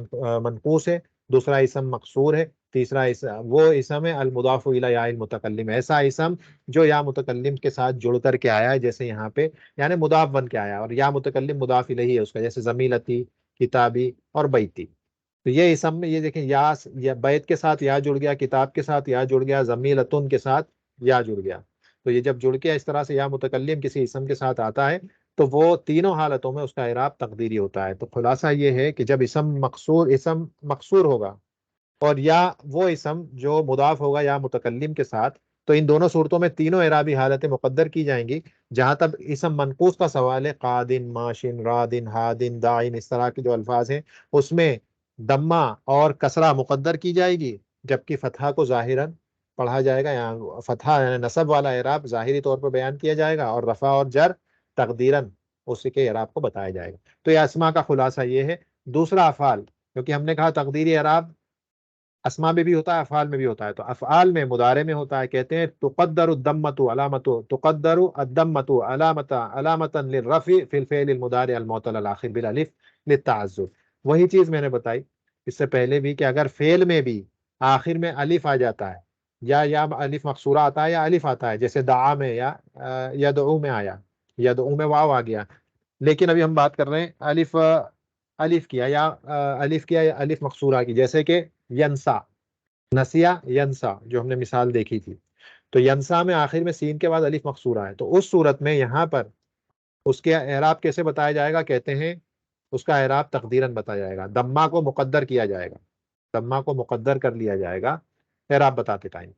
منقوص ہے، دوسرا اسم مقصور ہے، تیسرا اسم وہ اسم ہے المضاف الی یا المتکلم، ایسا اسم جو یا متکلم کے ساتھ جڑ کر کے آیا ہے، جیسے یہاں پہ یعنی مضاف بن کے آیا، اور یا متکلم مضاف الیہ ہے اس کا، جیسے زمیلتی، کتابی اور بیتی۔ تو یہ اسم میں یہ دیکھیں یا بیت کے ساتھ یا جڑ گیا، کتاب کے ساتھ یا جڑ گیا، زمیلتن کے ساتھ یا جڑ گیا۔ تو یہ جب جڑ کے اس طرح سے یا متکلم کسی اسم کے ساتھ آتا ہے تو وہ تینوں حالتوں میں اس کا اعراب تقدیری ہوتا ہے۔ تو خلاصہ یہ ہے کہ جب اسم مقصور ہوگا اور یا وہ اسم جو مضاف ہوگا یا متکلم کے ساتھ، تو ان دونوں صورتوں میں تینوں اعرابی حالتیں مقدر کی جائیں گی۔ جہاں تک اسم منقوص کا سوال ہے، قادن، ماشن، رادن، ہادن، داعن، اس طرح کے جو الفاظ ہیں اس میں دمہ اور کسرہ مقدر کی جائے گی، جبکہ فتحہ کو ظاہراً پڑھا جائے گا، یہاں فتحہ یعنی نصب والا اعراب ظاہری طور پر بیان کیا جائے گا، اور رفع اور جر تقدیراً اسی کے اعراب کو بتایا جائے گا۔ تو یہ اسما کا خلاصہ یہ ہے۔ دوسرا افعال، کیونکہ ہم نے کہا تقدیری اعراب اسما میں بھی ہوتا ہے، افعال میں بھی ہوتا ہے، تو افعال میں مضارع میں ہوتا ہے، کہتے ہیں تقدر الدمۃ علامت، تقدر الدمۃ علامت علامتا للرفع فی الفعل المضارع المعتل الاخر بالالف للتعذر۔ وہی چیز میں نے بتائی اس سے پہلے بھی کہ اگر فعل میں بھی آخر میں الف آ جاتا ہے، یا الف مقصورہ آتا ہے یا الف آتا ہے، جیسے دعا میں یا یدعو میں آیا، یدعو میں واو آ گیا، لیکن ابھی ہم بات کر رہے ہیں الف کیا یا الف مقصورہ کی، جیسے کہ ینسا، نسیا ینسا جو ہم نے مثال دیکھی تھی۔ تو ینسا میں آخر میں سین کے بعد الف مقصورہ ہے، تو اس صورت میں یہاں پر اس کے اعراب کیسے بتایا جائے گا؟ کہتے ہیں اس کا اعراب تقدیراً بتایا جائے گا، دمہ کو مقدر کیا جائے گا، دمہ کو مقدر کر لیا جائے گا اعراب بتاتے ٹائم۔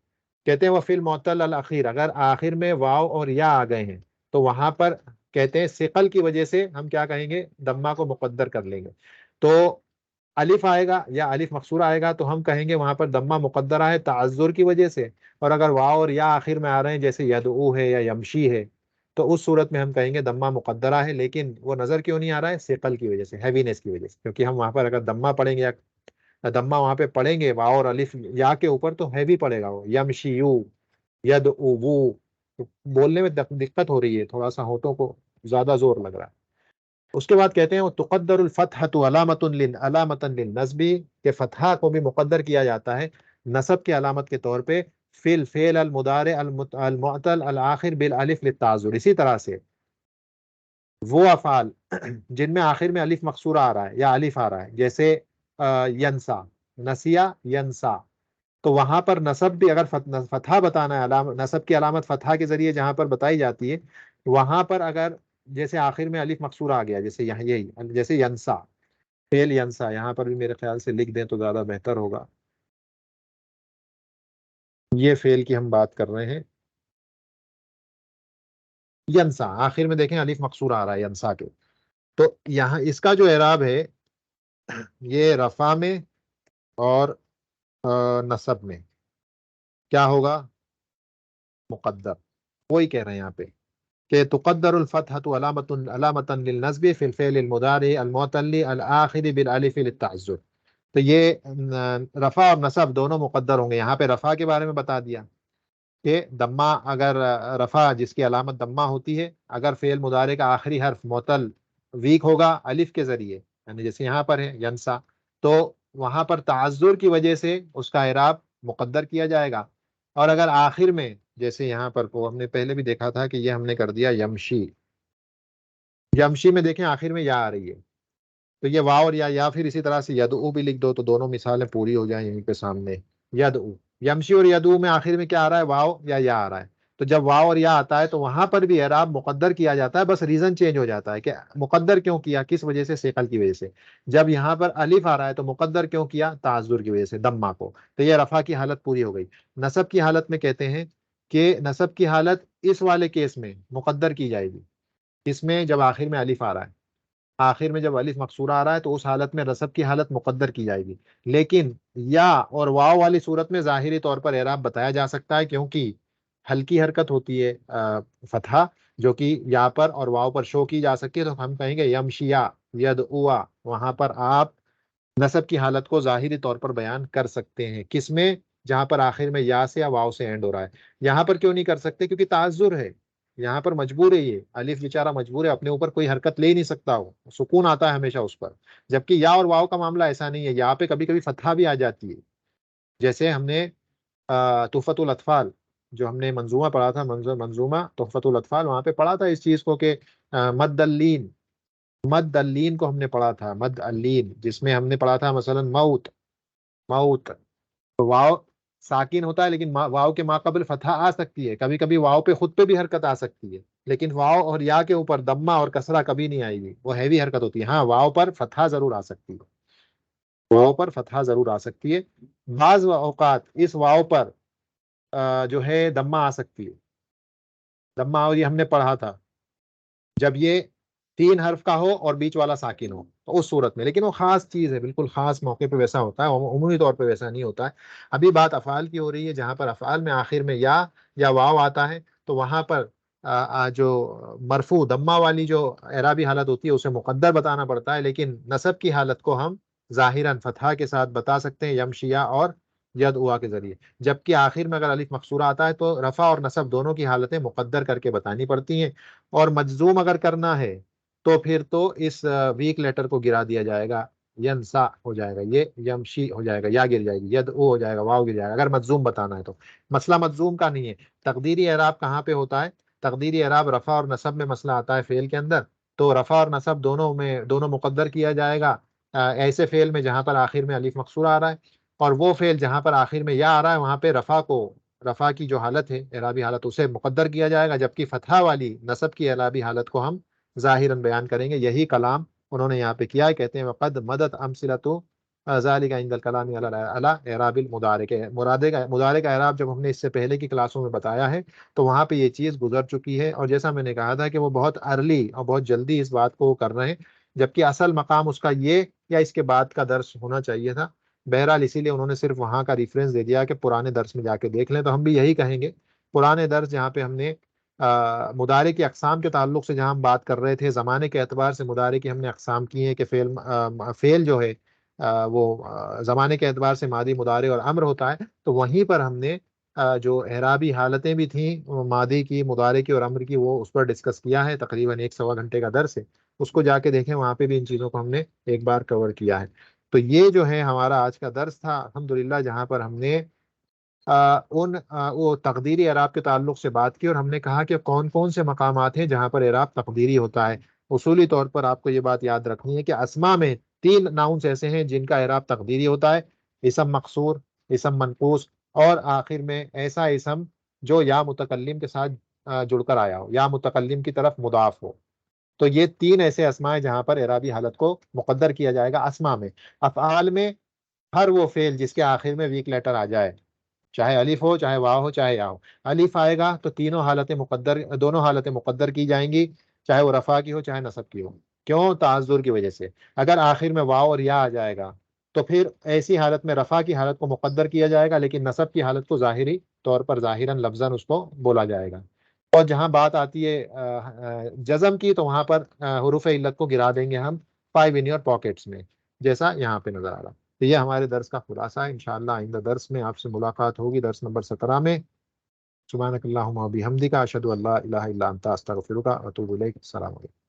کہتے ہیں وہ فی المعتل الاخیر، اگر آخر میں واو اور یا آ گئے ہیں تو وہاں پر کہتے ہیں ثقل کی وجہ سے ہم کیا کہیں گے؟ دمہ کو مقدر کر لیں گے۔ تو الف آئے گا یا الف مقصورہ آئے گا تو ہم کہیں گے وہاں پر دمہ مقدرہ ہے تعذر کی وجہ سے، اور اگر واو اور یا آخر میں آ رہے ہیں جیسے یدعو ہے یا یمشی ہے تو اس صورت میں ہم کہیں گے دمہ مقدرہ ہے، لیکن وہ نظر کیوں نہیں آ رہا ہے؟ ثقل کی وجہ سے، ہیوینس کی وجہ سے، کیونکہ ہم وہاں پر اگر دمہ پڑھیں گے یا دمہ وہاں پہ پڑھیں گے واو اور الف یا کے اوپر تو ہیوی پڑے گا، وہ یمشیو، یدعو، بولنے میں دقت ہو رہی ہے، تھوڑا سا ہونٹوں کو زیادہ زور لگ رہا ہے۔ اس کے بعد کہتے ہیں تقدر الفتحۃ علامۃ للنصب، کہ فتحہ کو بھی مقدر کیا جاتا ہے نصب کے علامت کے طور پہ، فی الفعل المضارع المعتل الاخر بالالف للتعذر۔ اسی طرح سے وہ افعال جن میں آخر میں الف مقصورہ آ رہا ہے یا الف آ رہا ہے، جیسے ینسا، نسیا ینسا، تو وہاں پر نصب بھی اگر فتحہ بتانا ہے، نصب کی علامت فتحہ کے ذریعے جہاں پر بتائی جاتی ہے، وہاں پر اگر جیسے آخر میں الف مقصورہ آ گیا، جیسے یہاں یہی جیسے ینسا، فعل ینسا، یہاں پر بھی میرے خیال سے لکھ دیں تو زیادہ بہتر ہوگا۔ یہ فعل کی ہم بات کر رہے ہیں، ینسا آخر میں دیکھیں الف مقصورہ آ رہا ہے ینسا کے، تو یہاں اس کا جو اعراب ہے یہ رفع میں اور نصب میں کیا ہوگا؟ مقدر۔ وہی کہہ رہے ہیں یہاں پہ کہ تقدر الفتحۃ علامۃ للنصب فی الفعل المضارع المعتل الاخر بالالف للتعذر۔ تو یہ رفع اور نصب دونوں مقدر ہوں گے۔ یہاں پہ رفع کے بارے میں بتا دیا کہ دمہ، اگر رفع جس کی علامت دمہ ہوتی ہے، اگر فعل مضارع کا آخری حرف معتل ویک ہوگا الف کے ذریعے، یعنی جیسے یہاں پر ہے ینسا، تو وہاں پر تعذر کی وجہ سے اس کا اعراب مقدر کیا جائے گا، اور اگر آخر میں جیسے یہاں پر کو ہم نے پہلے بھی دیکھا تھا کہ یہ ہم نے کر دیا یمشی، یمشی میں دیکھیں آخر میں یا آ رہی ہے، تو یہ واو اور یا پھر اسی طرح سے یدعو بھی لکھ دو تو دونوں مثالیں پوری ہو جائیں یہیں پہ سامنے۔ یدعو، یمشی اور یدعو میں آخر میں کیا آ رہا ہے؟ واو یا آ رہا ہے، تو جب واو اور یا آتا ہے تو وہاں پر بھی اعراب مقدر کیا جاتا ہے، بس ریزن چینج ہو جاتا ہے کہ مقدر کیوں کیا، کس وجہ سے؟ ثقل کی وجہ سے۔ جب یہاں پر الف آ رہا ہے تو مقدر کیوں کیا؟ تعذر کی وجہ سے، دمہ کو، تو یہ رفع کی حالت پوری ہو گئی۔ نصب کی حالت میں کہتے ہیں کہ نصب کی حالت اس والے کیس میں مقدر کی جائے گی، اس میں جب آخر میں الف آ رہا ہے، آخر میں جب الف مقصورہ آ رہا ہے تو اس حالت میں رسب کی حالت مقدر کی جائے گی، لیکن یا اور واو والی صورت میں ظاہری طور پر اعراب بتایا جا سکتا ہے، کیونکہ ہلکی حرکت ہوتی ہے فتحہ، جو کہ یا پر اور واو پر شو کی جا سکتی ہے، تو ہم کہیں گے یمشیا، ید اوا، وہاں پر آپ نصب کی حالت کو ظاہری طور پر بیان کر سکتے ہیں، کس میں؟ جہاں پر آخر میں یا سے یا واو سے اینڈ ہو رہا ہے۔ یہاں پر کیوں نہیں کر سکتے؟ کیونکہ تعذر ہے، یہاں پر مجبور ہے، یہ الف بیچارہ مجبور ہے، اپنے اوپر کوئی حرکت لے ہی نہیں سکتا، ہو سکون آتا ہے ہمیشہ اس پر، جبکہ یا اور واو کا معاملہ ایسا نہیں ہے، یہاں پہ کبھی کبھی فتحہ بھی آ جاتی ہے، جیسے ہم نے تحفۃ الاطفال جو ہم نے منظومہ پڑھا تھا، منظومہ تحفۃ الاطفال، وہاں پہ پڑھا تھا اس چیز کو کہ مد اللین، مد اللین کو ہم نے پڑھا تھا، مد اللین، جس میں ہم نے پڑھا تھا مثلا موت، موت، تو واو ساکن ہوتا ہے، لیکن واو کے ماقبل فتحہ آ سکتی ہے، کبھی کبھی واو پہ خود پہ بھی حرکت آ سکتی ہے، لیکن واو اور یا کے اوپر دمہ اور کسرہ کبھی نہیں آئے گی، وہ ہیوی حرکت ہوتی ہے۔ ہاں واو پر فتحہ ضرور آ سکتی ہے، واو پر فتحہ ضرور آ سکتی ہے، بعض اوقات اس واو پر جو ہے دمہ آ سکتی ہے، دمہ، اور یہ ہم نے پڑھا تھا جب یہ تین حرف کا ہو اور بیچ والا ساکن ہو تو اس صورت میں، لیکن وہ خاص چیز ہے، بالکل خاص موقع پہ ویسا ہوتا ہے، عمومی طور پہ ویسا نہیں ہوتا ہے۔ ابھی بات افعال کی ہو رہی ہے، جہاں پر افعال میں آخر میں یا واو آتا ہے، تو وہاں پر جو مرفوع دمہ والی جو اعرابی حالت ہوتی ہے اسے مقدر بتانا پڑتا ہے، لیکن نصب کی حالت کو ہم ظاہراً فتحہ کے ساتھ بتا سکتے ہیں، یمشیا اور ید اوا کے ذریعے، جبکہ آخر میں اگر الف مقصورہ آتا ہے تو رفع اور نصب دونوں کی حالتیں مقدر کر کے بتانی پڑتی ہیں، اور مجزوم اگر کرنا ہے تو پھر تو اس ویک لیٹر کو گرا دیا جائے گا، ینسا ہو جائے گا، یہ یمشی ہو جائے گا، یا گر جائے گی، ید او ہو جائے گا، واؤ گر جائے گا، اگر مجزوم بتانا ہے تو۔ مسئلہ مجزوم کا نہیں ہے، تقدیری اعراب کہاں پہ ہوتا ہے؟ تقدیری اعراب رفع اور نصب میں مسئلہ آتا ہے فعل کے اندر، تو رفع اور نصب دونوں مقدر کیا جائے گا ایسے فعل میں جہاں پر آخر میں الف مقصورہ آ رہا ہے، اور وہ فعل جہاں پر آخر میں یا آ رہا ہے وہاں پہ رفع کی جو حالت ہے اعرابی حالت اسے مقدر کیا جائے گا، جبکہ فتحہ والی نصب کی اعرابی حالت کو ہم ظاہراً بیان کریں گے۔ یہی کلام انہوں نے یہاں پہ کیا ہے، کہتے ہیں وقد مدت امثلۃ ذالک عند الکلام علی اعراب المضارع کے مضارع کا اعراب جب ہم نے اس سے پہلے کی کلاسوں میں بتایا ہے تو وہاں پہ یہ چیز گزر چکی ہے، اور جیسا میں نے کہا تھا کہ وہ بہت ارلی اور بہت جلدی اس بات کو کر رہے ہیں، جبکہ اصل مقام اس کا یہ یا اس کے بعد کا درس ہونا چاہیے تھا۔ بہرحال اسی لیے انہوں نے صرف وہاں کا ریفرنس دے دیا کہ پرانے درس میں جا کے دیکھ لیں، تو ہم بھی یہی کہیں گے، پرانے درس جہاں پہ ہم نے مضارع کی اقسام کے تعلق سے جہاں ہم بات کر رہے تھے، زمانے کے اعتبار سے مضارع کی ہم نے اقسام کی ہیں کہ فعل جو ہے وہ زمانے کے اعتبار سے ماضی، مضارع اور امر ہوتا ہے، تو وہیں پر ہم نے جو اعرابی حالتیں بھی تھیں ماضی کی، مضارع کی اور امر کی، وہ اس پر ڈسکس کیا ہے، تقریباً 1 سوا گھنٹے کا درس ہے، اس کو جا کے دیکھیں، وہاں پہ بھی ان چیزوں کو ہم نے ایک بار کور کیا ہے۔ تو یہ جو ہے ہمارا آج کا درس تھا الحمدللہ، جہاں پر ہم نے وہ تقدیری اعراب کے تعلق سے بات کی، اور ہم نے کہا کہ کون کون سے مقامات ہیں جہاں پر اعراب تقدیری ہوتا ہے۔ اصولی طور پر آپ کو یہ بات یاد رکھنی ہے کہ اسماء میں 3 ناؤنس ایسے ہیں جن کا اعراب تقدیری ہوتا ہے: اسم مقصور، اسم منقوص، اور آخر میں ایسا اسم جو یا متکلم کے ساتھ جڑ کر آیا ہو، یا متکلم کی طرف مضاف ہو۔ تو یہ 3 ایسے اسماء ہیں جہاں پر اعرابی حالت کو مقدر کیا جائے گا اسماء میں۔ افعال میں ہر وہ فعل جس کے آخر میں ویک لیٹر آ جائے، چاہے الف ہو، چاہے واو ہو، چاہے یا ہو، الف آئے گا تو دونوں حالتیں مقدر کی جائیں گی، چاہے وہ رفع کی ہو چاہے نصب کی ہو۔ کیوں؟ تعذر کی وجہ سے۔ اگر آخر میں واو اور یا آ جائے گا تو پھر ایسی حالت میں رفع کی حالت کو مقدر کیا جائے گا، لیکن نصب کی حالت کو ظاہری طور پر ظاہراً لفظاً اس کو بولا جائے گا۔ اور جہاں بات آتی ہے جزم کی، تو وہاں پر حروف علت کو گرا دیں گے ہم 5 ان یور پاکٹس میں، جیسا یہاں پہ نظر آ رہا۔ تو یہ ہمارے درس کا خلاصہ ہے، انشاءاللہ آئندہ درس میں آپ سے ملاقات ہوگی، درس نمبر 17 میں۔ سبحانک اللہم و بحمدک، اشہد ان لا الہ الا انت، استغفرک و اتوب الیک۔ السلام علیکم۔